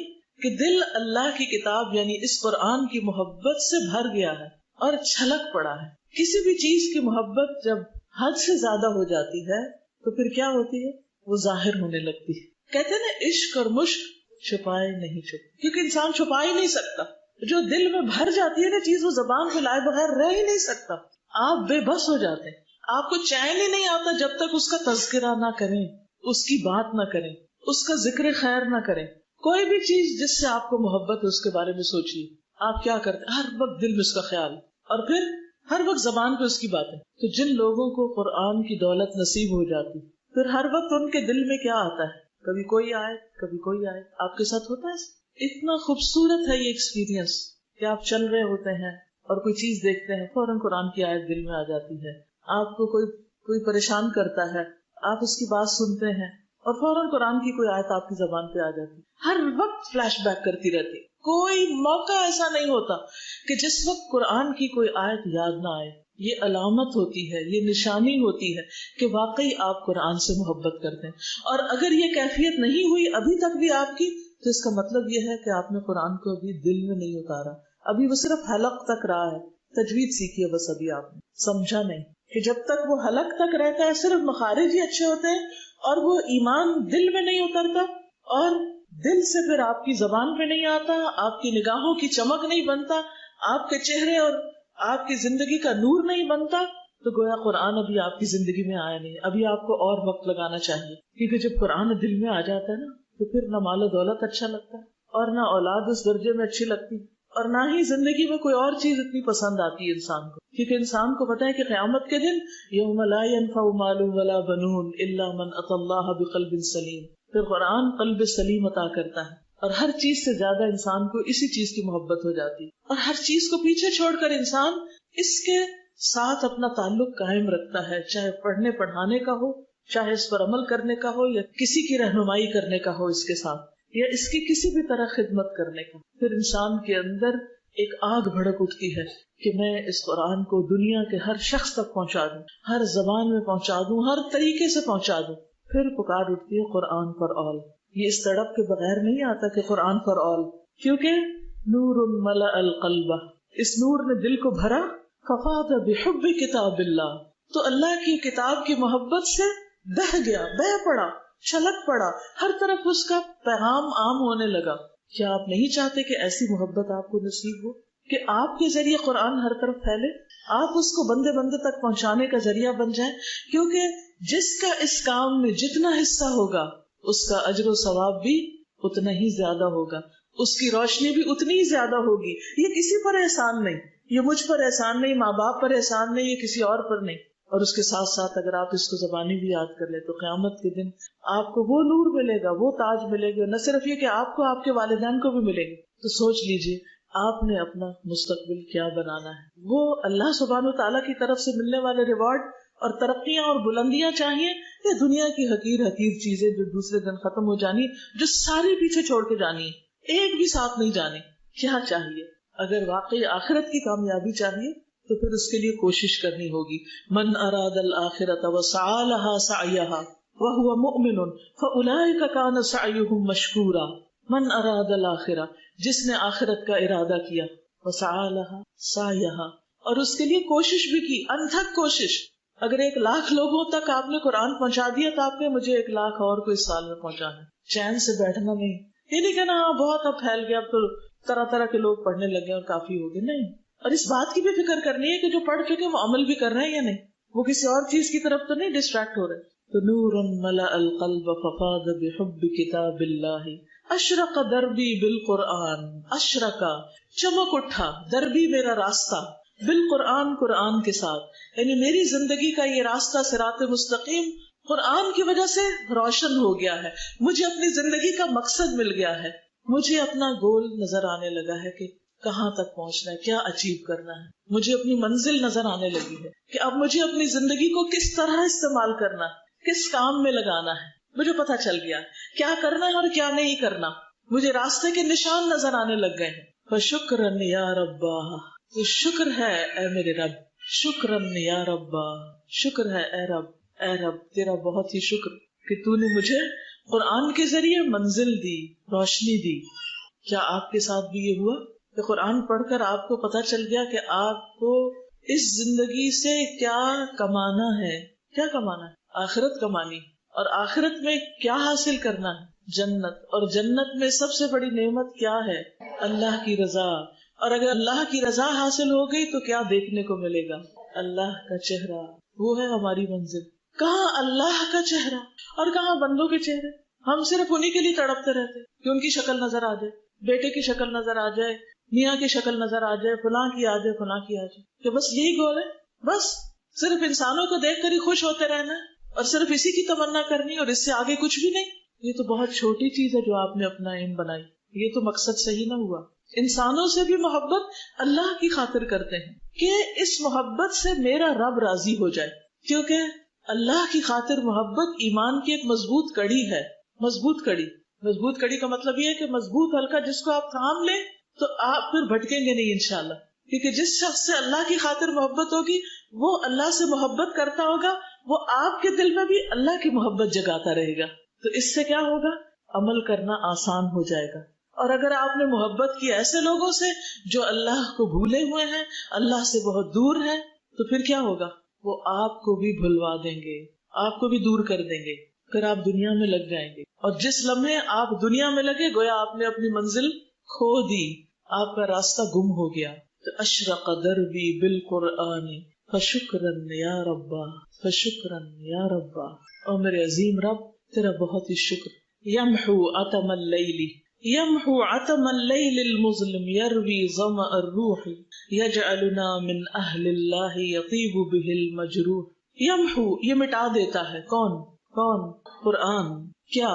کہ دل اللہ کی کتاب یعنی اس قرآن کی محبت سے بھر گیا ہے اور چھلک پڑا ہے. کسی بھی چیز کی محبت جب حد سے زیادہ ہو جاتی ہے تو پھر کیا ہوتی ہے؟ وہ ظاہر ہونے لگتی ہے. کہتے ہیں نا عشق اور مشق چھپائے نہیں چھپتے، کیونکہ انسان چھپا ہی نہیں سکتا. جو دل میں بھر جاتی ہے نا چیز، وہ زبان پہ لائے بغیر رہ ہی نہیں سکتا. آپ بے بس ہو جاتے ہیں، آپ کو چین ہی نہیں آتا جب تک اس کا تذکرہ نہ کریں، اس کی بات نہ کریں، اس کا ذکر خیر نہ کریں. کوئی بھی چیز جس سے آپ کو محبت ہے اس کے بارے میں سوچیے. آپ کیا کرتے ہیں؟ ہر وقت دل میں اس کا خیال، اور پھر ہر وقت زبان پہ اس کی باتیں. تو جن لوگوں کو قرآن کی دولت نصیب ہو جاتی پھر ہر وقت ان کے دل میں کیا آتا ہے؟ کبھی کوئی آیت، کبھی کوئی آیت. آپ کے ساتھ ہوتا ہے؟ اتنا خوبصورت ہے یہ ایکسپیرینس کہ آپ چل رہے ہوتے ہیں اور کوئی چیز دیکھتے ہیں، فوراً قرآن کی آیت دل میں آ جاتی ہے. آپ کو کوئی پریشان کرتا ہے، آپ اس کی بات سنتے ہیں اور فوراً قرآن کی کوئی آیت آپ کی زبان پہ آ جاتی. ہر وقت فلیش بیک کرتی رہتی. کوئی موقع ایسا نہیں ہوتا کہ جس وقت قرآن کی کوئی آیت یاد نہ آئے. یہ علامت ہوتی ہے، یہ نشانی ہوتی ہے کہ واقعی آپ قرآن سے محبت کرتے ہیں. اور اگر یہ کیفیت نہیں ہوئی ابھی تک بھی آپ کی، تو اس کا مطلب یہ ہے کہ آپ نے قرآن کو ابھی دل میں نہیں اتارا. ابھی وہ صرف حلق تک رہا ہے. تجوید سیکھی ہے بس، ابھی آپ نے سمجھا نہیں کہ جب تک وہ حلق تک رہتا ہے صرف مخارج ہی اچھے ہوتے ہیں اور وہ ایمان دل میں نہیں اترتا اور دل سے پھر آپ کی زبان پہ نہیں آتا، آپ کی نگاہوں کی چمک نہیں بنتا، آپ کے چہرے اور آپ کی زندگی کا نور نہیں بنتا، تو گویا قرآن ابھی آپ کی زندگی میں آیا نہیں. ابھی آپ کو اور وقت لگانا چاہیے، کیونکہ جب قرآن دل میں آ جاتا ہے نا تو پھر نہ مال و دولت اچھا لگتا ہے اور نہ اولاد اس درجے میں اچھی لگتی اور نہ ہی زندگی میں کوئی اور چیز اتنی پسند آتی ہے انسان کو. کیونکہ انسان کو پتا ہے کہ قیامت کے دن یوم لا ينفع مال ولا بنون الا من اتى الله بقلب سلیم. پھر قرآن قلب سلیم عطا کرتا ہے اور ہر چیز سے زیادہ انسان کو اسی چیز کی محبت ہو جاتی اور ہر چیز کو پیچھے چھوڑ کر انسان اس کے ساتھ اپنا تعلق قائم رکھتا ہے، چاہے پڑھنے پڑھانے کا ہو، چاہے اس پر عمل کرنے کا ہو، یا کسی کی رہنمائی کرنے کا ہو اس کے ساتھ، یا اس کی کسی بھی طرح خدمت کرنے کا. پھر انسان کے اندر ایک آگ بھڑک اٹھتی ہے کہ میں اس قرآن کو دنیا کے ہر شخص تک پہنچا دوں، ہر زبان میں پہنچا دوں، ہر طریقے سے پہنچا دوں. پھر پکار اٹھتی ہے قرآن فار آل. یہ اس تڑپ کے بغیر نہیں آتا کہ قرآن فار آل، کیونکہ نور ملأ القلب، اس نور نے دل کو بھرا. ففاض بحب کتاب اللہ، تو اللہ کی کتاب کی محبت سے بہہ گیا، بہہ پڑا، چھلک پڑا، ہر طرف اس کا پیغام عام ہونے لگا. کیا آپ نہیں چاہتے کہ ایسی محبت آپ کو نصیب ہو کہ آپ کے ذریعے قرآن ہر طرف پھیلے، آپ اس کو بندے بندے تک پہنچانے کا ذریعہ بن جائیں؟ کیونکہ جس کا اس کام میں جتنا حصہ ہوگا اس کا اجر و ثواب بھی اتنا ہی زیادہ ہوگا، اس کی روشنی بھی اتنی ہی زیادہ ہوگی. یہ کسی پر احسان نہیں، یہ مجھ پر احسان نہیں، ماں باپ پر احسان نہیں، یہ کسی اور پر نہیں. اور اس کے ساتھ ساتھ اگر آپ اس کو زبانی بھی یاد کر لیں تو قیامت کے دن آپ کو وہ نور ملے گا، وہ تاج ملے گا. نہ صرف یہ کہ آپ کو، آپ کے والدین کو بھی ملے گا. تو سوچ لیجئے آپ نے اپنا مستقبل کیا بنانا ہے. وہ اللہ سبحانہ وتعالیٰ کی طرف سے ملنے والے ریوارڈ اور ترقیاں اور بلندیاں چاہیے، یا دنیا کی حقیر حقیر چیزیں جو دوسرے دن ختم ہو جانی، جو ساری پیچھے چھوڑ کے جانی، ایک بھی ساتھ نہیں جانی؟ کیا چاہیے؟ اگر واقعی آخرت کی کامیابی چاہیے تو پھر اس کے لیے کوشش کرنی ہوگی. من اراد الآخرۃ وسعى لها سعيها وهو مؤمن فاولئک کان سعیهم مشکورا. من اراد الآخرہ، جس نے آخرت کا ارادہ کیا، وسعى لها سعيها، اور اس کے لیے کوشش بھی کی، انتھک کوشش. اگر 1,00,000 لوگوں تک آپ نے قرآن پہنچا دیا تو آپ نے مجھے 1,00,000 اور کو اس سال میں پہنچانا. چین سے بیٹھنا نہیں، یہ نہیں کہنا بہت اب پھیل گیا، اب تو طرح طرح کے لوگ پڑھنے لگے اور کافی ہو گئے. نہیں. اور اس بات کی بھی فکر کرنی ہے کہ جو پڑھ چکے وہ عمل بھی کر رہے ہیں یا نہیں، وہ کسی اور چیز کی طرف تو نہیں ڈسٹریکٹ ہو رہے. تو نور ملأ القلب ففاض بحب کتاب اللہ اشرق دربی بالقرآن، اشرق چمک اٹھا، دربی میرا راستہ، بالقرآن قرآن کے ساتھ، یعنی میری زندگی کا یہ راستہ صراط مستقیم قرآن کی وجہ سے روشن ہو گیا ہے، مجھے اپنی زندگی کا مقصد مل گیا ہے، مجھے اپنا گول نظر آنے لگا ہے کہ کہاں تک پہنچنا ہے، کیا اچیو کرنا ہے، مجھے اپنی منزل نظر آنے لگی ہے کہ اب مجھے اپنی زندگی کو کس طرح استعمال کرنا ہے، کس کام میں لگانا ہے، مجھے پتا چل گیا کیا کرنا ہے اور کیا نہیں کرنا، مجھے راستے کے نشان نظر آنے لگ گئے ہیں۔ فشکرن یا ربا، تو شکر ہے اے میرے رب، شکرن یا ربا، شکر ہے اے رب، اے رب تیرا بہت ہی شکر کہ تو نے مجھے قرآن کے ذریعے منزل دی، روشنی دی۔ کیا آپ کے ساتھ بھی یہ ہوا کہ قرآن پڑھ کر آپ کو پتا چل گیا کہ آپ کو اس زندگی سے کیا کمانا ہے، کیا کمانا ہے؟ آخرت کمانی، اور آخرت میں کیا حاصل کرنا ہے؟ جنت، اور جنت میں سب سے بڑی نعمت کیا ہے؟ اللہ کی رضا، اور اگر اللہ کی رضا حاصل ہو گئی تو کیا دیکھنے کو ملے گا؟ اللہ کا چہرہ، وہ ہے ہماری منزل۔ کہاں اللہ کا چہرہ اور کہاں بندوں کے چہرے؟ ہم صرف انہی کے لیے تڑپتے رہتے کہ ان کی شکل نظر آ جائے، بیٹے کی شکل نظر آ جائے، میاں کی شکل نظر آ جائے، فلاں کی آ جائے، فلاں کی آ جائے، کہ بس یہی گول ہے، بس صرف انسانوں کو دیکھ کر ہی خوش ہوتے رہنا ہے اور صرف اسی کی تمنا کرنی اور اس سے آگے کچھ بھی نہیں۔ یہ تو بہت چھوٹی چیز ہے جو آپ نے اپنا ایم بنائی، یہ تو مقصد صحیح نہ ہوا۔ انسانوں سے بھی محبت اللہ کی خاطر کرتے ہیں کہ اس محبت سے میرا رب راضی ہو جائے، کیونکہ اللہ کی خاطر محبت ایمان کی ایک مضبوط کڑی ہے۔ مضبوط کڑی، مضبوط کڑی کا مطلب یہ ہے کہ مضبوط حلقہ جس کو آپ تھام لیں تو آپ پھر بھٹکیں گے نہیں انشاءاللہ، کیونکہ جس شخص سے اللہ کی خاطر محبت ہوگی وہ اللہ سے محبت کرتا ہوگا، وہ آپ کے دل میں بھی اللہ کی محبت جگاتا رہے گا، تو اس سے کیا ہوگا؟ عمل کرنا آسان ہو جائے گا۔ اور اگر آپ نے محبت کی ایسے لوگوں سے جو اللہ کو بھولے ہوئے ہیں، اللہ سے بہت دور ہیں، تو پھر کیا ہوگا؟ وہ آپ کو بھی بھلوا دیں گے، آپ کو بھی دور کر دیں گے، پھر آپ دنیا میں لگ جائیں گے، اور جس لمحے آپ دنیا میں لگے گویا آپ نے اپنی منزل کھو دی، آپ کا راستہ گم ہو گیا۔ تو اشرق دربی بالقرآن فشکرن یا ربا، فشکرن یا ربا، اور میرے عظیم رب تیرا بہت ہی شکر۔ یمحو عتم اللیل، یمحو عتم اللیل المظلم یروی ظمأ الروح یجعلنا من اہل اللہ یطیب بہ المجروح۔ یمحو، یہ مٹا دیتا ہے، کون؟ قرآن۔ کیا؟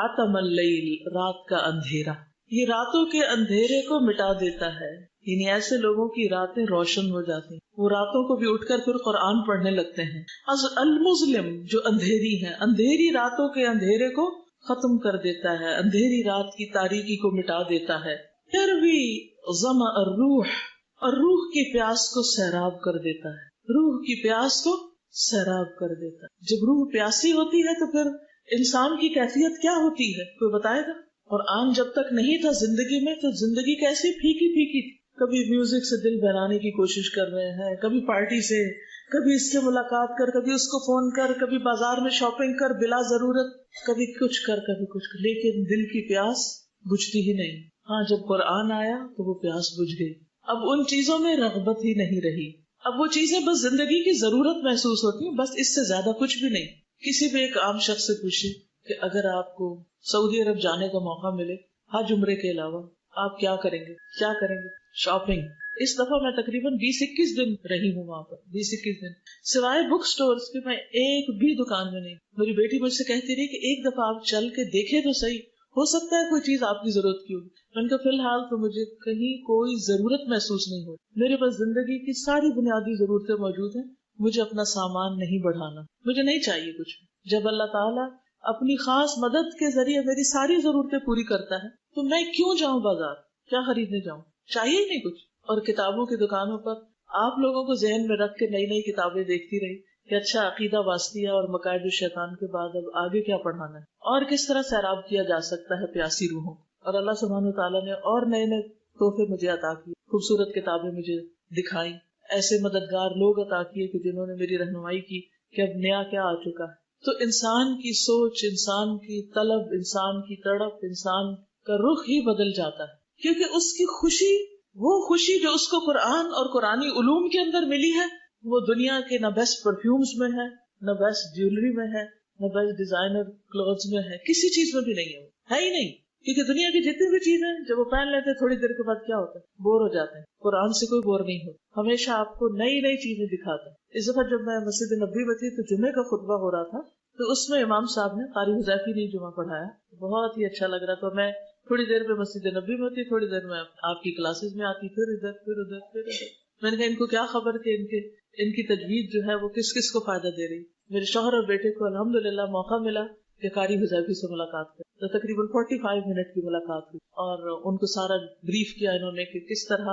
عتم اللیل، رات کا اندھیرا، یہ راتوں کے اندھیرے کو مٹا دیتا ہے، یعنی ایسے لوگوں کی راتیں روشن ہو جاتی ہیں، وہ راتوں کو بھی اٹھ کر پھر قرآن پڑھنے لگتے ہیں۔ المظلم، جو اندھیری ہے، اندھیری راتوں کے اندھیرے کو ختم کر دیتا ہے، اندھیری رات کی تاریکی کو مٹا دیتا ہے۔ یروی ظمأ الروح، اور روح کی پیاس کو سیراب کر دیتا ہے، روح کی پیاس کو سیراب کر دیتا ہے۔ جب روح پیاسی ہوتی ہے تو پھر انسان کی کیفیت کیا ہوتی ہے، کوئی بتائے گا؟ قرآن جب تک نہیں تھا زندگی میں تو زندگی کیسی پھیکی پھیکی تھی، کبھی میوزک سے دل بہلانے کی کوشش کر رہے ہیں، کبھی پارٹی سے، کبھی اس سے ملاقات کر، کبھی اس کو فون کر، کبھی بازار میں شاپنگ کر بلا ضرورت، کبھی کچھ کر کبھی کچھ کر، لیکن دل کی پیاس بجھتی ہی نہیں۔ ہاں جب قرآن آیا تو وہ پیاس بجھ گئی، اب ان چیزوں میں رغبت ہی نہیں رہی، اب وہ چیزیں بس زندگی کی ضرورت محسوس ہوتی ہیں، بس اس سے زیادہ کچھ بھی نہیں۔ کسی بھی ایک عام شخص سے پوچھیں کہ اگر آپ کو سعودی عرب جانے کا موقع ملے حج عمرے کے علاوہ، آپ کیا کریں گے؟ کیا کریں گے؟ شاپنگ۔ اس دفعہ میں تقریباً 20-21 دن رہی ہوں وہاں پر، 20-21 دن، سوائے بک سٹورز کے میں ایک بھی دکان میں نہیں۔ میری بیٹی مجھ سے کہتی رہی کہ ایک دفعہ آپ چل کے دیکھے تو صحیح، ہو سکتا ہے کوئی چیز آپ کی ضرورت کی ہوگی۔ میں نے کہا فی الحال تو مجھے کہیں کوئی ضرورت محسوس نہیں ہو، میرے پاس زندگی کی ساری بنیادی ضرورتیں موجود ہیں، مجھے اپنا سامان نہیں بڑھانا، مجھے نہیں چاہیے کچھ۔ جب اللہ تعالیٰ اپنی خاص مدد کے ذریعے میری ساری ضرورتیں پوری کرتا ہے تو میں کیوں جاؤں بازار، کیا خریدنے جاؤں؟ چاہیے ہی نہیں کچھ۔ اور کتابوں کی دکانوں پر آپ لوگوں کو ذہن میں رکھ کے نئی نئی کتابیں دیکھتی رہی کہ اچھا عقیدہ واسطیہ اور مقاعد الشیطان کے بعد اب آگے کیا پڑھانا ہے اور کس طرح سیراب کیا جا سکتا ہے پیاسی روحوں۔ اور اللہ سبحانہ وتعالیٰ نے اور نئے نئے تحفے مجھے عطا کیے، خوبصورت کتابیں مجھے دکھائیں، ایسے مددگار لوگ عطا کیے کہ جنہوں نے میری رہنمائی کی کہ اب نیا کیا آ چکا ہے۔ تو انسان کی سوچ، انسان کی طلب، انسان کی تڑپ، انسان کا رخ ہی بدل جاتا ہے، کیونکہ اس کی خوشی، وہ خوشی جو اس کو قرآن اور قرآنی علوم کے اندر ملی ہے، وہ دنیا کے نہ بیسٹ پرفیومز میں ہے، نہ بیسٹ جیولری میں ہے، نہ بیسٹ ڈیزائنر کلوتھز میں ہے، کسی چیز میں بھی نہیں ہے ہی نہیں. کیونکہ دنیا کی جتنی بھی چیزیں جب وہ پہن لیتے ہیں تھوڑی دیر کے بعد کیا ہوتا ہے، بور ہو جاتے ہیں. قرآن سے کوئی بور نہیں ہوتا، ہمیشہ آپ کو نئی نئی چیزیں دکھاتا ہے. اس دفعہ جب میں مسجد نبوی میں تھی تو جمعے کا خطبہ ہو رہا تھا، تو اس میں امام صاحب نے قاری حذیفی نے جمعہ پڑھایا، بہت ہی اچھا لگ رہا تھا. میں تھوڑی دیر پہ مسجد نبوی میں تھی، تھوڑی دیر میں آپ کی کلاسز میں آتی، پھر ادھر پھر ادھر پھر ادھر. میں نے کہا ان کو کیا خبر کہ ان کی تجوید جو ہے وہ کس کس کو فائدہ دے رہی. میرے شوہر اور بیٹے کو الحمدللہ موقع ملا کہ قاری حذیفی سے ملاقات کریں، تو تقریباً 45 منٹ کی ملاقات ہوئی، اور ان کو سارا بریف کیا انہوں نے کہ کس طرح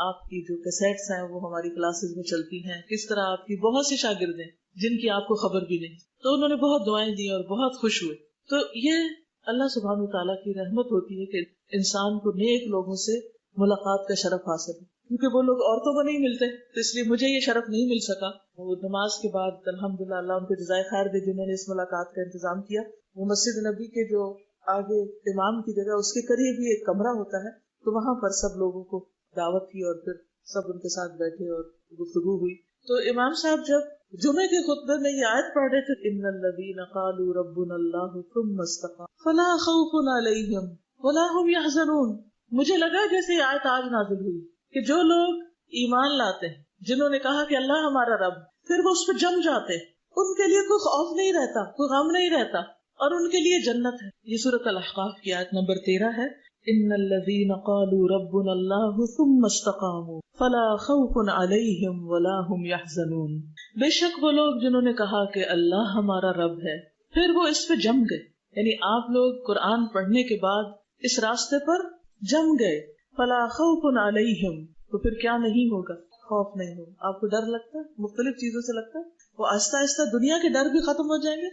آپ کی جو کیسٹس ہیں وہ ہماری کلاسز میں چلتی ہیں، کس طرح آپ کی بہت سی شاگردیں جن کی آپ کو خبر بھی نہیں. تو انہوں نے بہت دعائیں دی اور بہت خوش ہوئے. تو یہ اللہ سبحانہ وتعالیٰ کی رحمت ہوتی ہے کہ انسان کو نیک لوگوں سے ملاقات کا شرف حاصل ہے، کیونکہ وہ لوگ عورتوں کو نہیں ملتے، تو اس لیے مجھے یہ شرف نہیں مل سکا. وہ نماز کے بعد الحمدللہ اللہ ان کو جزائے خیر دے جنہوں نے اس ملاقات کا انتظام کیا. وہ مسجد نبی کے جو آگے امام کی جگہ اس کے قریب ہی ایک کمرہ ہوتا ہے، تو وہاں پر سب لوگوں کو دعوت تھی اور پھر سب ان کے ساتھ بیٹھے اور گفتگو ہوئی. تو امام صاحب جب جمعے کے خطبے میں یہ آیت پڑھ رہے تھے، ان الذین قالوا ربنا اللہ ثم استقاموا فلا خوف علیہم ولا هم يحزنون. مجھے لگا جیسے یہ آیت آج نازل ہوئی کہ جو لوگ ایمان لاتے ہیں، جنہوں نے کہا کہ اللہ ہمارا رب، پھر وہ اس پہ جم جاتے، ان کے لیے کوئی خوف نہیں رہتا، کوئی غم نہیں رہتا، اور ان کے لیے جنت ہے. یہ سورۃ الاحقاف کی آیت نمبر 13 ہے. ان الذین قالوا ربنا اللہ ثم استقاموا فلا خوف علیہم ولا هم يحزنون. بے شک وہ لوگ جنہوں نے کہا کہ اللہ ہمارا رب ہے، پھر وہ اس پہ جم گئے. یعنی آپ لوگ قرآن پڑھنے کے بعد اس راستے پر جم گئے. فلا خوف علیہم، تو پھر کیا نہیں ہوگا، خوف نہیں ہوگا. آپ کو ڈر لگتا ہے، مختلف چیزوں سے لگتا ہے، وہ آہستہ آہستہ دنیا کے ڈر بھی ختم ہو جائیں گے،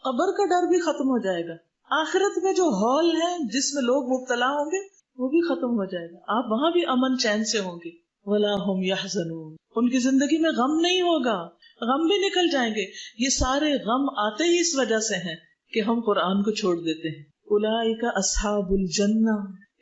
قبر کا ڈر بھی ختم ہو جائے گا، آخرت میں جو ہال ہے جس میں لوگ مبتلا ہوں گے وہ بھی ختم ہو جائے گا، آپ وہاں بھی امن چین سے ہوں گے. ولا هم يحزنون، ان کی زندگی میں غم نہیں ہوگا، غم بھی نکل جائیں گے. یہ سارے غم آتے ہی اس وجہ سے ہیں کہ ہم قرآن کو چھوڑ دیتے ہیں. اولئک اصحاب الجنہ،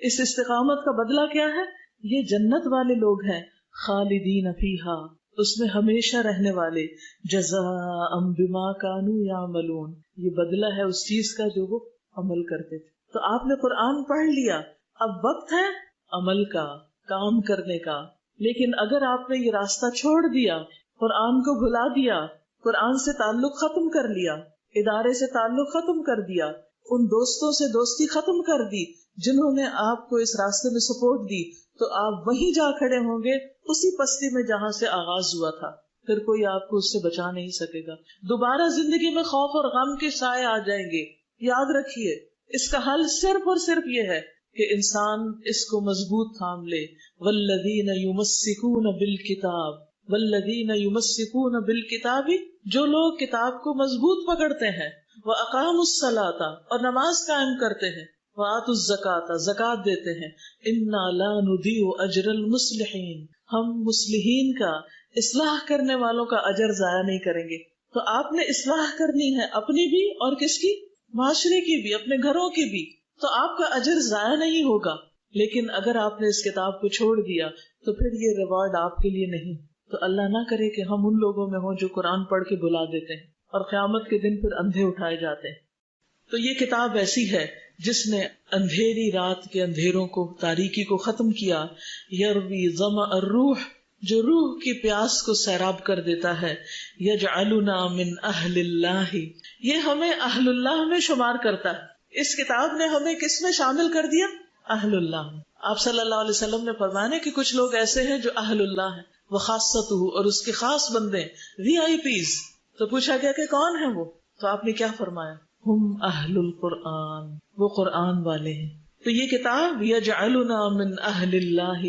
اس استقامت کا بدلہ کیا ہے؟ یہ جنت والے لوگ ہیں. خالدین فیہا، اس میں ہمیشہ رہنے والے. جزاء بما کانوا یعملون، یہ بدلہ ہے اس چیز کا جو وہ عمل کرتے تھے. تو آپ نے قرآن پڑھ لیا، اب وقت ہے عمل کا، کام کرنے کا. لیکن اگر آپ نے یہ راستہ چھوڑ دیا، قرآن کو بھلا دیا، قرآن سے تعلق ختم کر لیا، ادارے سے تعلق ختم کر دیا، ان دوستوں سے دوستی ختم کر دی جنہوں نے آپ کو اس راستے میں سپورٹ دی، تو آپ وہیں جا کھڑے ہوں گے اسی پستی میں جہاں سے آغاز ہوا تھا. پھر کوئی آپ کو اس سے بچا نہیں سکے گا. دوبارہ زندگی میں خوف اور غم کے سائے آ جائیں گے. یاد رکھیے اس کا حل صرف اور صرف یہ ہے کہ انسان اس کو مضبوط تھام لے. والذین یمسکون بالکتاب، والذین یمسکون بالکتاب، جو لوگ کتاب کو مضبوط پکڑتے ہیں، واقاموا الصلاۃ، اور نماز قائم کرتے ہیں، وآتوا الزکاۃ، زکات دیتے ہیں، انا لا نضیع اجر المصلحین، ہم مصلحین کا، اصلاح کرنے والوں کا اجر ضائع نہیں کریں گے. تو آپ نے اصلاح کرنی ہے اپنی بھی اور کس کی؟ معاشرے کی بھی، اپنے گھروں کی بھی. تو آپ کا اجر ضائع نہیں ہوگا. لیکن اگر آپ نے اس کتاب کو چھوڑ دیا تو پھر یہ ریوارڈ آپ کے لیے نہیں. تو اللہ نہ کرے کہ ہم ان لوگوں میں ہوں جو قرآن پڑھ کے بھلا دیتے ہیں اور قیامت کے دن پھر اندھے اٹھائے جاتے ہیں. تو یہ کتاب ایسی ہے جس نے اندھیری رات کے اندھیروں کو، تاریکی کو ختم کیا. یروی ظمأ الروح، جو روح کی پیاس کو سیراب کر دیتا ہے. یجعلنا من اہل اللہ، یہ ہمیں اہل اللہ میں شمار کرتا ہے. اس کتاب نے ہمیں کس میں شامل کر دیا؟ اہل اللہ. آپ صلی اللہ علیہ وسلم نے فرمایا کہ کچھ لوگ ایسے ہیں جو اہل اللہ ہیں، وخاصتہ، اور اس کے خاص بندے، وی آئی پیز. تو پوچھا گیا کہ کون ہیں وہ؟ تو آپ نے کیا فرمایا؟ ہم اہل القرآن، وہ قرآن والے ہیں. تو یہ کتاب یجعلنا من اہل اللہ،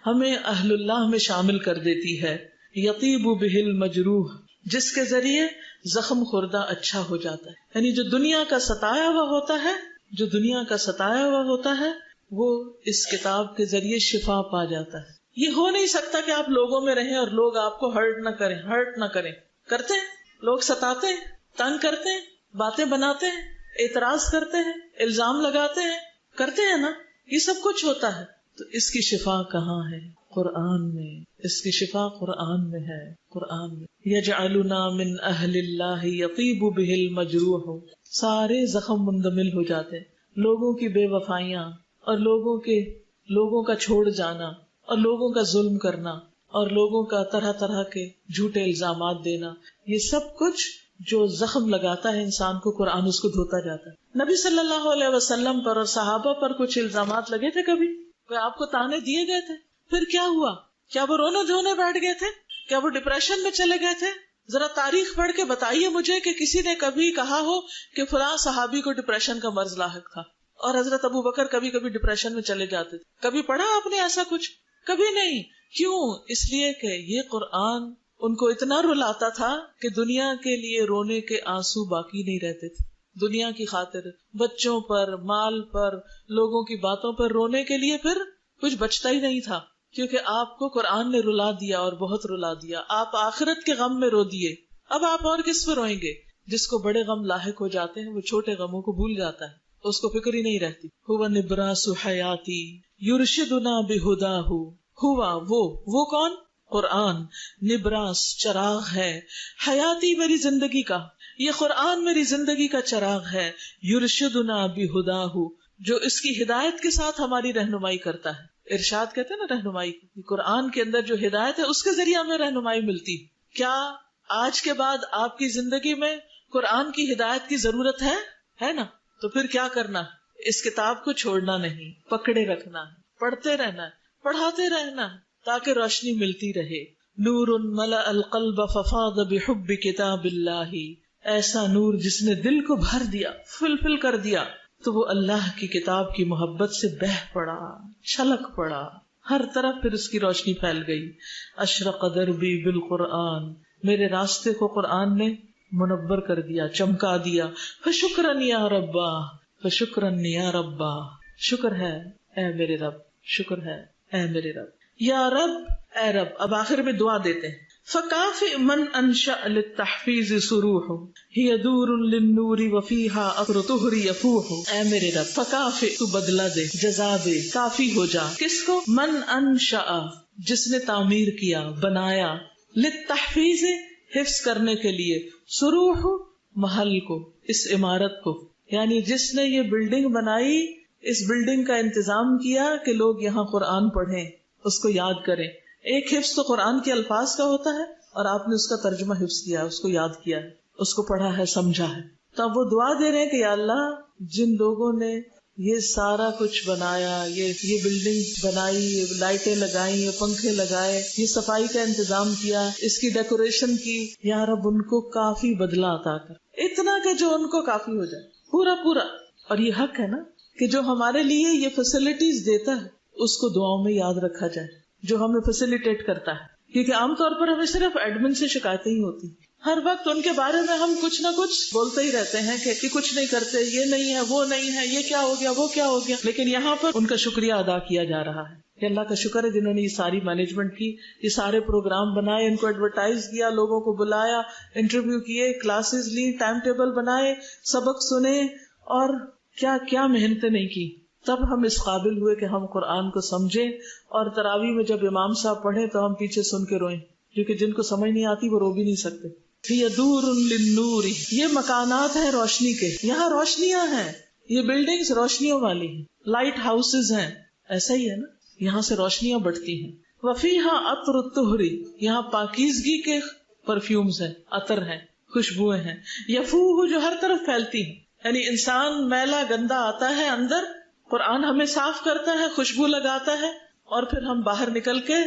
ہمیں اہل اللہ میں شامل کر دیتی ہے. یطیب بہ المجروح، جس کے ذریعے زخم خوردہ اچھا ہو جاتا ہے. یعنی جو دنیا کا ستایا ہوا ہوتا ہے، جو دنیا کا ستایا ہوا ہوتا ہے، وہ اس کتاب کے ذریعے شفا پا جاتا ہے. یہ ہو نہیں سکتا کہ آپ لوگوں میں رہیں اور لوگ آپ کو ہرٹ نہ کریں. کرتے ہیں لوگ، ستاتے ہیں، تنگ کرتے ہیں، باتیں بناتے ہیں، اعتراض کرتے ہیں، الزام لگاتے ہیں، کرتے ہیں نا، یہ سب کچھ ہوتا ہے. تو اس کی شفا کہاں ہے؟ قرآن میں، اس کی شفا قرآن میں ہے، قرآن میں. یجعلنا من اہل اللہ یطیب بہ المجروح، سارے زخم مندمل ہو جاتے ہیں، لوگوں کی بے وفائیاں اور لوگوں کا چھوڑ جانا اور لوگوں کا ظلم کرنا اور لوگوں کا طرح طرح کے جھوٹے الزامات دینا، یہ سب کچھ جو زخم لگاتا ہے انسان کو، قرآن اس کو دھوتا جاتا ہے. نبی صلی اللہ علیہ وسلم پر اور صحابہ پر کچھ الزامات لگے تھے، کبھی کوئی آپ کو تانے دیے گئے تھے، پھر کیا ہوا؟ کیا وہ رونے دھونے بیٹھ گئے تھے؟ کیا وہ ڈپریشن میں چلے گئے تھے؟ ذرا تاریخ پڑھ کے بتائیے مجھے کہ کسی نے کبھی کہا ہو کہ فلاں صحابی کو ڈپریشن کا مرض لاحق تھا اور حضرت ابو بکر کبھی کبھی ڈپریشن میں چلے جاتے تھے. کبھی پڑھا آپ نے ایسا کچھ؟ کبھی نہیں. کیوں؟ اس لیے کہ یہ قرآن ان کو اتنا رلاتا تھا کہ دنیا کے لیے رونے کے آنسو باقی نہیں رہتے تھے. دنیا کی خاطر بچوں پر، مال پر، لوگوں کی باتوں پر رونے کے لیے پھر کچھ بچتا ہی نہیں تھا، کیونکہ آپ کو قرآن نے رلا دیا اور بہت رلا دیا. آپ آخرت کے غم میں رو دیے، اب آپ اور کس پہ روئیں گے؟ جس کو بڑے غم لاحق ہو جاتے ہیں وہ چھوٹے غموں کو بھول جاتا ہے، اس کو فکر ہی نہیں رہتی. ہوا نبراس حیاتی یرشدنا بہداہ، ہوا وہ کون؟ قرآن. نبراس چراغ ہے، حیاتی میری زندگی کا، یہ قرآن میری زندگی کا چراغ ہے. یرشدنا بہداہ، جو اس کی ہدایت کے ساتھ ہماری رہنمائی کرتا ہے. ارشاد کہتے ہیں نا رہنمائی، قرآن کے اندر جو ہدایت ہے اس کے ذریعے ہمیں رہنمائی ملتی. کیا آج کے بعد آپ کی زندگی میں قرآن کی ہدایت کی ضرورت ہے نا؟ تو پھر کیا کرنا ہے؟ اس کتاب کو چھوڑنا نہیں، پکڑے رکھنا ہے، پڑھتے رہنا ہے، پڑھاتے رہنا ہے تاکہ روشنی ملتی رہے. نور ملأ القلب ففاض بحب کتاب اللہ، ایسا نور جس نے دل کو بھر دیا، فل کر دیا، تو وہ اللہ کی کتاب کی محبت سے بہہ پڑا، چھلک پڑا، ہر طرف پھر اس کی روشنی پھیل گئی. اشرق دربی بالقرآن، میرے راستے کو قرآن نے منور کر دیا، چمکا دیا. فشکرن یا ربا، فشکرن یا ربا، شکر ہے اے میرے رب، شکر ہے اے میرے رب. یا رب، اے رب. اب آخر میں دعا دیتے ہیں. فکافئ من انشأ للتحفیظ سروح ہی دور للنور وفیہا اثر طہر یفوح. اے میرے رب، فکافئ، تو بدلہ دے، جزا دے، کافی ہو جا. کس کو؟ من انشأ، جس نے تعمیر کیا، بنایا، للتحفیظ، حفظ کرنے کے لیے، سروح، محل کو، اس عمارت کو، یعنی جس نے یہ بلڈنگ بنائی، اس بلڈنگ کا انتظام کیا کہ لوگ یہاں قرآن پڑھیں، اس کو یاد کریں. ایک حفظ تو قرآن کے الفاظ کا ہوتا ہے اور آپ نے اس کا ترجمہ حفظ کیا، اس کو یاد کیا ہے، اس کو پڑھا ہے، سمجھا ہے. تو اب وہ دعا دے رہے ہیں کہ یا اللہ، جن لوگوں نے یہ سارا کچھ بنایا، یہ بلڈنگ بنائی، یہ لائٹیں لگائی، یہ پنکھے لگائے، یہ صفائی کا انتظام کیا، اس کی ڈیکوریشن کی، یا رب ان کو کافی بدلہ عطا کر، اتنا کہ جو ان کو کافی ہو جائے، پورا. اور یہ حق ہے نا کہ جو ہمارے لیے یہ فیسلٹیز دیتا ہے اس کو دعاؤں میں یاد رکھا جائے، جو ہمیں فیسیلیٹیٹ کرتا ہے. کیونکہ عام طور پر ہمیں صرف ایڈمن سے شکایتیں ہی ہوتی، ہر وقت ان کے بارے میں ہم کچھ نہ کچھ بولتے ہی رہتے ہیں کہ کچھ نہیں کرتے، یہ نہیں ہے، وہ نہیں ہے، یہ کیا ہو گیا، وہ کیا ہو گیا. لیکن یہاں پر ان کا شکریہ ادا کیا جا رہا ہے کہ اللہ کا شکر ہے جنہوں نے یہ ساری مینجمنٹ کی، یہ سارے پروگرام بنائے، ان کو ایڈورٹائز کیا، لوگوں کو بلایا، انٹرویو کیے، کلاسز لی، ٹائم ٹیبل بنائے، سبق سنے، اور کیا کیا محنتیں نہیں کی. تب ہم اس قابل ہوئے کہ ہم قرآن کو سمجھیں، اور تراویح میں جب امام صاحب پڑھیں تو ہم پیچھے سن کے روئیں، کیونکہ جن کو سمجھ نہیں آتی وہ رو بھی نہیں سکتے. یہ دور للنور، یہ مکانات ہیں روشنی کے، یہاں روشنیاں ہیں، یہ بلڈنگز روشنیوں والی ہیں، لائٹ ہاؤسز ہیں، ایسا ہی ہے نا، یہاں سے روشنیاں بڑھتی ہیں. وفیہا عطر الطہر، یہاں پاکیزگی کے پرفیومز ہیں، عطر ہیں، خوشبوئیں ہیں. یفوہ، جو ہر طرف پھیلتی ہیں، یعنی انسان میلا گندا آتا ہے اندر، قرآن ہمیں صاف کرتا ہے، خوشبو لگاتا ہے، اور پھر ہم باہر نکل کے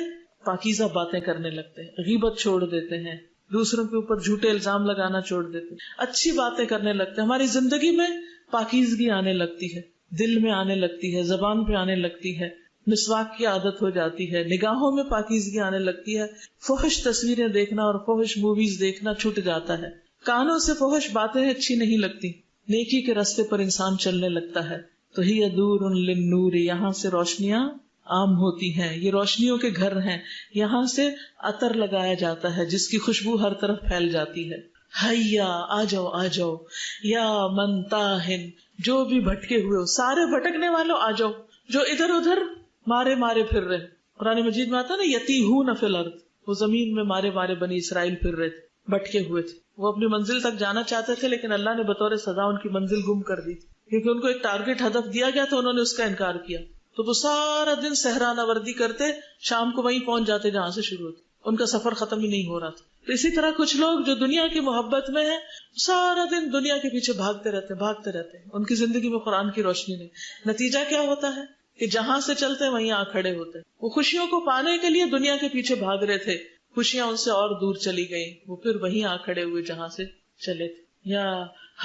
پاکیزہ باتیں کرنے لگتے ہیں، غیبت چھوڑ دیتے ہیں، دوسروں کے اوپر جھوٹے الزام لگانا چھوڑ دیتے ہیں، اچھی باتیں کرنے لگتے ہیں. ہماری زندگی میں پاکیزگی آنے لگتی ہے، دل میں آنے لگتی ہے، زبان پہ آنے لگتی ہے، مسواک کی عادت ہو جاتی ہے، نگاہوں میں پاکیزگی آنے لگتی ہے، فحش تصویریں دیکھنا اور فحش موویز دیکھنا چھوٹ جاتا ہے، کانوں سے فحش باتیں اچھی نہیں لگتی، نیکی کے راستے پر انسان چلنے لگتا ہے. تو ہی دور للنور، یہاں سے روشنیاں عام ہوتی ہیں، یہ روشنیوں کے گھر ہیں، یہاں سے عطر لگایا جاتا ہے جس کی خوشبو ہر طرف پھیل جاتی ہے. حیا، آ جاؤ آ جاؤ، یا من تاہن، جو بھی بھٹکے ہوئے ہو، سارے بھٹکنے والوں آ جاؤ، جو ادھر ادھر مارے پھر رہے قرآن مجید میں آتا ہے نا یتیہون فی الارض، وہ زمین میں مارے مارے بنی اسرائیل پھر رہے تھے، بھٹکے ہوئے تھے. وہ اپنی منزل تک جانا چاہتے تھے لیکن اللہ نے بطور سزا ان کی منزل گم کر دی کیونکہ ان کو ایک ٹارگٹ ہدف دیا گیا تو انہوں نے اس کا انکار کیا. تو وہ سارا دن صحرا نوردی کرتے، شام کو وہیں پہنچ جاتے جہاں سے شروع ہوتے، ان کا سفر ختم ہی نہیں ہو رہا تھا. تو اسی طرح کچھ لوگ جو دنیا کی محبت میں ہیں سارا دن دنیا کے پیچھے بھاگتے رہتے ہیں، ان کی زندگی میں قرآن کی روشنی نہیں. نتیجہ کیا ہوتا ہے کہ جہاں سے چلتے وہیں آ کھڑے ہوتے. وہ خوشیوں کو پانے کے لیے دنیا کے پیچھے بھاگ رہے تھے، خوشیاں ان سے اور دور چلی گئیں، وہ پھر وہیں آ کھڑے ہوئے جہاں سے چلے تھے. یا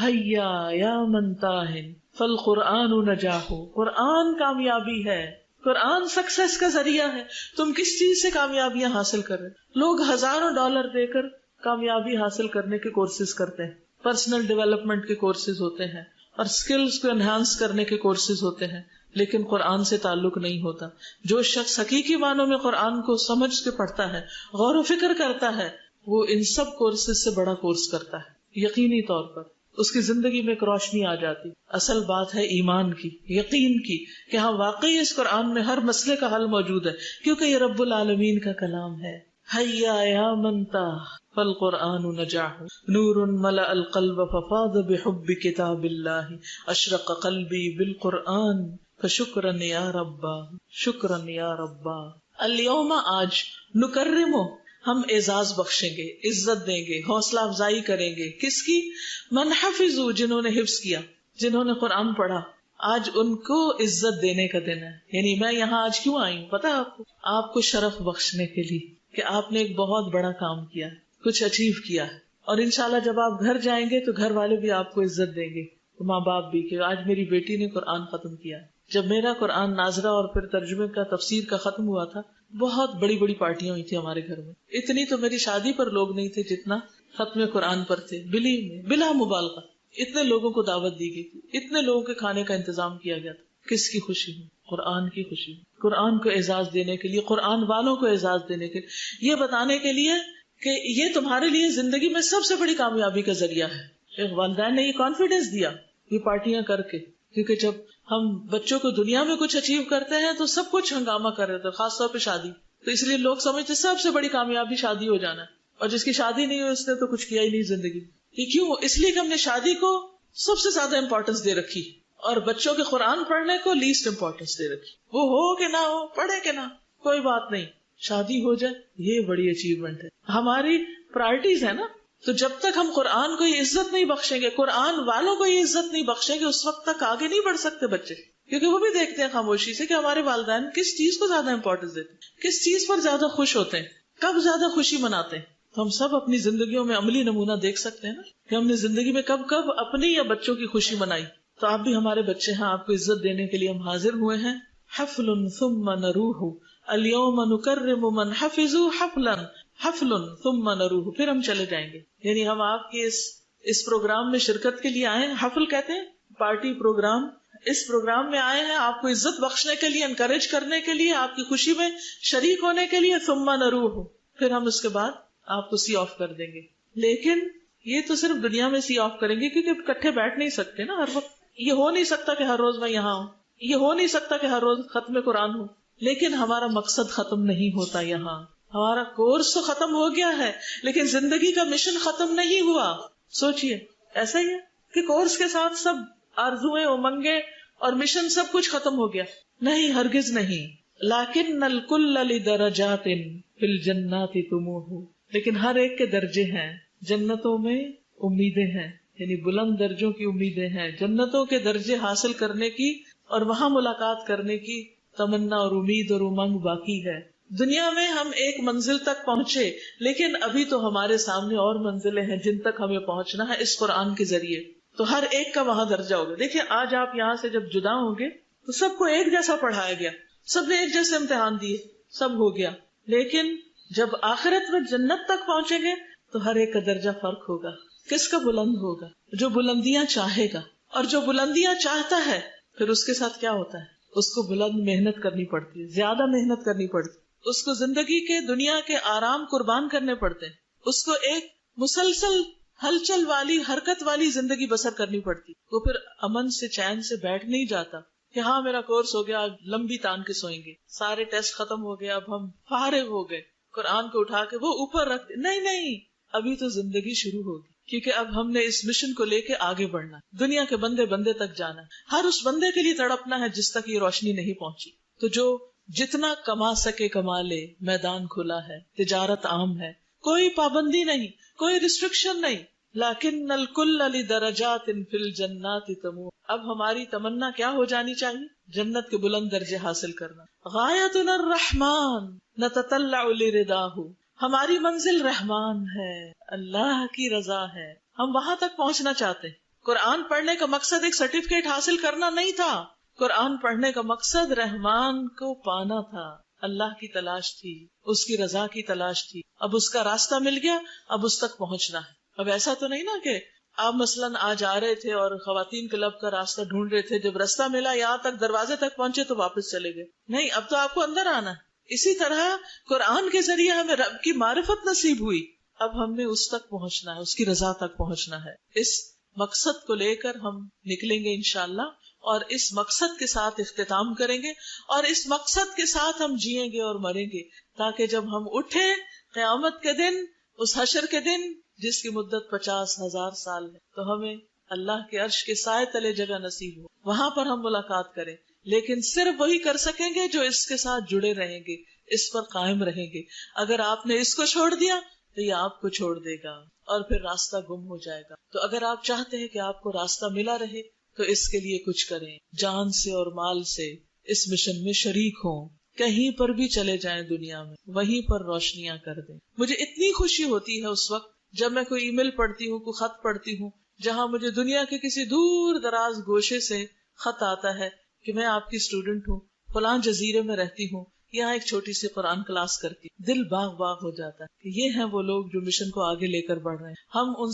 حیا یا من تاہن فالقرآن نجاح، قرآن کامیابی ہے، قرآن سکسیس کا ذریعہ ہے. تم کس چیز سے کامیابیاں حاصل کر رہے؟ لوگ ہزاروں ڈالر دے کر کامیابی حاصل کرنے کے کورسز کرتے ہیں، پرسنل ڈیولپمنٹ کے کورسز ہوتے ہیں اور سکلز کو انہانس کرنے کے کورسز ہوتے ہیں، لیکن قرآن سے تعلق نہیں ہوتا. جو شخص حقیقی معنوں میں قرآن کو سمجھ کے پڑھتا ہے، غور و فکر کرتا ہے، وہ ان سب کورسز سے بڑا کورس کرتا ہے. یقینی طور پر اس کی زندگی میں ایک روشنی آ جاتی. اصل بات ہے ایمان کی، یقین کی، کہ ہاں واقعی اس قرآن میں ہر مسئلے کا حل موجود ہے کیونکہ یہ رب العالمین کا کلام ہے. حیا یا من تاہ فالقرآن نجاح نور ملأ القلب ففاض بحب کتاب اللہ اشرق قلبی بالقرآن فشکرا یا ربا شکرا یا ربا. الیوم آج، نکرمو ہم اعزاز بخشیں گے، عزت دیں گے، حوصلہ افزائی کریں گے. کس کی؟ من حفظوا، جنہوں نے حفظ کیا، جنہوں نے قرآن پڑھا. آج ان کو عزت دینے کا دن ہے. یعنی میں یہاں آج کیوں آئی ہوں پتا ہے آپ کو شرف بخشنے کے لیے کہ آپ نے ایک بہت بڑا کام کیا، کچھ اچیو کیا ہے. اور انشاءاللہ جب آپ گھر جائیں گے تو گھر والے بھی آپ کو عزت دیں گے، ماں باپ بھی، کہ آج میری بیٹی نے قرآن ختم کیا. جب میرا قرآن ناظرہ اور پھر ترجمے کا تفسیر کا ختم ہوا تھا، بہت بڑی بڑی پارٹیاں ہوئی تھی ہمارے گھر میں. اتنی تو میری شادی پر لوگ نہیں تھے جتنا ختم قرآن پر تھے. بلا مبالغہ اتنے لوگوں کو دعوت دی گئی تھی، اتنے لوگوں کے کھانے کا انتظام کیا گیا تھا. کس کی خوشی ہے؟ قرآن کی خوشی. قرآن کو اعزاز دینے کے لیے، قرآن والوں کو اعزاز دینے کے لیے، یہ بتانے کے لیے کہ یہ تمہارے لیے زندگی میں سب سے بڑی کامیابی کا ذریعہ ہے. والدین نے یہ کانفیڈینس دیا یہ پارٹیاں کر کے، کیونکہ جب ہم بچوں کو دنیا میں کچھ اچیو کرتے ہیں تو سب کچھ ہنگامہ کر رہے تھے، خاص طور پہ شادی. تو اس لیے لوگ سمجھتے سب سے بڑی کامیابی شادی ہو جانا ہے، اور جس کی شادی نہیں ہوئی اس نے تو کچھ کیا ہی نہیں زندگی. یہ کیوں؟ اس لیے کہ ہم نے شادی کو سب سے زیادہ امپورٹینس دے رکھی اور بچوں کے قرآن پڑھنے کو لیسٹ امپورٹینس دے رکھی. وہ ہو کہ نہ ہو، پڑھے کہ نہ، کوئی بات نہیں، شادی ہو جائے یہ بڑی اچیومنٹ ہے. ہماری پرائرٹیز ہے نا. تو جب تک ہم قرآن کو یہ عزت نہیں بخشیں گے، قرآن والوں کو یہ عزت نہیں بخشیں گے، اس وقت تک آگے نہیں بڑھ سکتے بچے. کیونکہ وہ بھی دیکھتے ہیں خاموشی سے کہ ہمارے والدین کس چیز کو زیادہ امپورٹینس دیتے ہیں، کس چیز پر زیادہ خوش ہوتے ہیں، کب زیادہ خوشی مناتے ہیں. تو ہم سب اپنی زندگیوں میں عملی نمونہ دیکھ سکتے ہیں نا کہ ہم نے زندگی میں کب کب اپنی یا بچوں کی خوشی منائی. تو آپ بھی ہمارے بچے ہیں، آپ کو عزت دینے کے لیے ہم حاضر ہوئے ہیں. حفل ثم نروح اليوم نکرم من حفظوا حفلا حفل ثم نروح. پھر ہم چلے جائیں گے. یعنی ہم آپ کے اس پروگرام میں شرکت کے لیے آئے ہیں. حفل کہتے ہیں پارٹی پروگرام. اس پروگرام میں آئے ہیں آپ کو عزت بخشنے کے لیے، انکریج کرنے کے لیے، آپ کی خوشی میں شریک ہونے کے لیے. ثم نروح، پھر ہم اس کے بعد آپ کو سی آف کر دیں گے. لیکن یہ تو صرف دنیا میں سی آف کریں گے کیونکہ اکٹھے بیٹھ نہیں سکتے نا ہر وقت. یہ ہو نہیں سکتا کہ ہر روز میں یہاں ہوں، یہ ہو نہیں سکتا کہ ہر روز ختم قرآن ہو. لیکن ہمارا مقصد ختم نہیں ہوتا. یہاں ہمارا کورس تو ختم ہو گیا ہے لیکن زندگی کا مشن ختم نہیں ہوا. سوچئے ایسا ہی ہے کہ کورس کے ساتھ سب آرزویں، امنگیں اور مشن سب کچھ ختم ہو گیا؟ نہیں، ہرگز نہیں. لیکن الکل لدرجات فی الجنات طموح، لیکن ہر ایک کے درجے ہیں. جنتوں میں امیدیں ہیں، یعنی بلند درجوں کی امیدیں ہیں. جنتوں کے درجے حاصل کرنے کی اور وہاں ملاقات کرنے کی تمنا اور امید اور امنگ باقی ہے. دنیا میں ہم ایک منزل تک پہنچے لیکن ابھی تو ہمارے سامنے اور منزلیں ہیں جن تک ہمیں پہنچنا ہے اس قرآن کے ذریعے. تو ہر ایک کا وہاں درجہ ہوگا. دیکھیں آج آپ یہاں سے جب جدا ہوں گے تو سب کو ایک جیسا پڑھایا گیا، سب نے ایک جیسے امتحان دیے، سب ہو گیا. لیکن جب آخرت میں جنت تک پہنچیں گے تو ہر ایک کا درجہ فرق ہوگا. کس کا بلند ہوگا؟ جو بلندیاں چاہے گا. اور جو بلندیاں چاہتا ہے پھر اس کے ساتھ کیا ہوتا ہے؟ اس کو بلند محنت کرنی پڑتی ہے، زیادہ محنت کرنی پڑتی ہے. اس کو زندگی کے دنیا کے آرام قربان کرنے پڑتے ہیں. اس کو ایک مسلسل ہلچل والی، حرکت والی زندگی بسر کرنی پڑتی. وہ پھر امن سے، چین سے بیٹھ نہیں جاتا کہ ہاں میرا کورس ہو گیا، اب لمبی تان کے سوئیں گے، سارے ٹیسٹ ختم ہو گئے، اب ہم فارغ ہو گئے، قرآن کو اٹھا کے وہ اوپر رکھ دے. نہیں، ابھی تو زندگی شروع ہوگی، کیونکہ اب ہم نے اس مشن کو لے کے آگے بڑھنا، دنیا کے بندے بندے تک جانا، ہر اس بندے کے لیے تڑپنا ہے جس تک یہ روشنی نہیں پہنچی. تو جو جتنا کما سکے کما لے، میدان کھلا ہے، تجارت عام ہے، کوئی پابندی نہیں، کوئی ریسٹرکشن نہیں. لیکن الکل لدرجات فی الجنات تمور. اب ہماری تمنا کیا ہو جانی چاہیے؟ جنت کے بلند درجے حاصل کرنا. غایتنا الرحمن نتطلع لرداہ. ہماری منزل رحمان ہے، اللہ کی رضا ہے، ہم وہاں تک پہنچنا چاہتے ہیں. قرآن پڑھنے کا مقصد ایک سرٹیفکیٹ حاصل کرنا نہیں تھا، قرآن پڑھنے کا مقصد رحمان کو پانا تھا، اللہ کی تلاش تھی، اس کی رضا کی تلاش تھی. اب اس کا راستہ مل گیا، اب اس تک پہنچنا ہے. اب ایسا تو نہیں نا کہ آپ مثلاً آج آ رہے تھے اور خواتین کلب کا راستہ ڈھونڈ رہے تھے، جب راستہ ملا یہاں تک دروازے تک پہنچے تو واپس چلے گئے. نہیں، اب تو آپ کو اندر آنا ہے. اسی طرح قرآن کے ذریعے ہمیں رب کی معرفت نصیب ہوئی، اب ہم نے اس تک پہنچنا ہے، اس کی رضا تک پہنچنا ہے. اس مقصد کو لے کر ہم نکلیں گے انشاءاللہ، اور اس مقصد کے ساتھ اختتام کریں گے، اور اس مقصد کے ساتھ ہم جیئیں گے اور مریں گے، تاکہ جب ہم اٹھیں قیامت کے دن، اس حشر کے دن جس کی مدت 50,000 سال ہے، تو ہمیں اللہ کے عرش کے سائے تلے جگہ نصیب ہو، وہاں پر ہم ملاقات کریں. لیکن صرف وہی کر سکیں گے جو اس کے ساتھ جڑے رہیں گے، اس پر قائم رہیں گے. اگر آپ نے اس کو چھوڑ دیا تو یہ آپ کو چھوڑ دے گا اور پھر راستہ گم ہو جائے گا. تو اگر آپ چاہتے ہیں کہ آپ کو راستہ ملا رہے تو اس کے لیے کچھ کریں، جان سے اور مال سے اس مشن میں شریک ہوں، کہیں پر بھی چلے جائیں دنیا میں، وہیں پر روشنیاں کر دیں. مجھے اتنی خوشی ہوتی ہے اس وقت جب میں کوئی ای میل پڑھتی ہوں، کوئی خط پڑھتی ہوں، جہاں مجھے دنیا کے کسی دور دراز گوشے سے خط آتا ہے کہ میں آپ کی اسٹوڈنٹ ہوں، فلاں جزیرے میں رہتی ہوں، یہاں ایک چھوٹی سی قرآن کلاس کرتی. دل باغ باغ ہو جاتا ہے کہ یہ ہیں وہ لوگ جو مشن کو آگے لے کر بڑھ رہے ہیں. ہم ان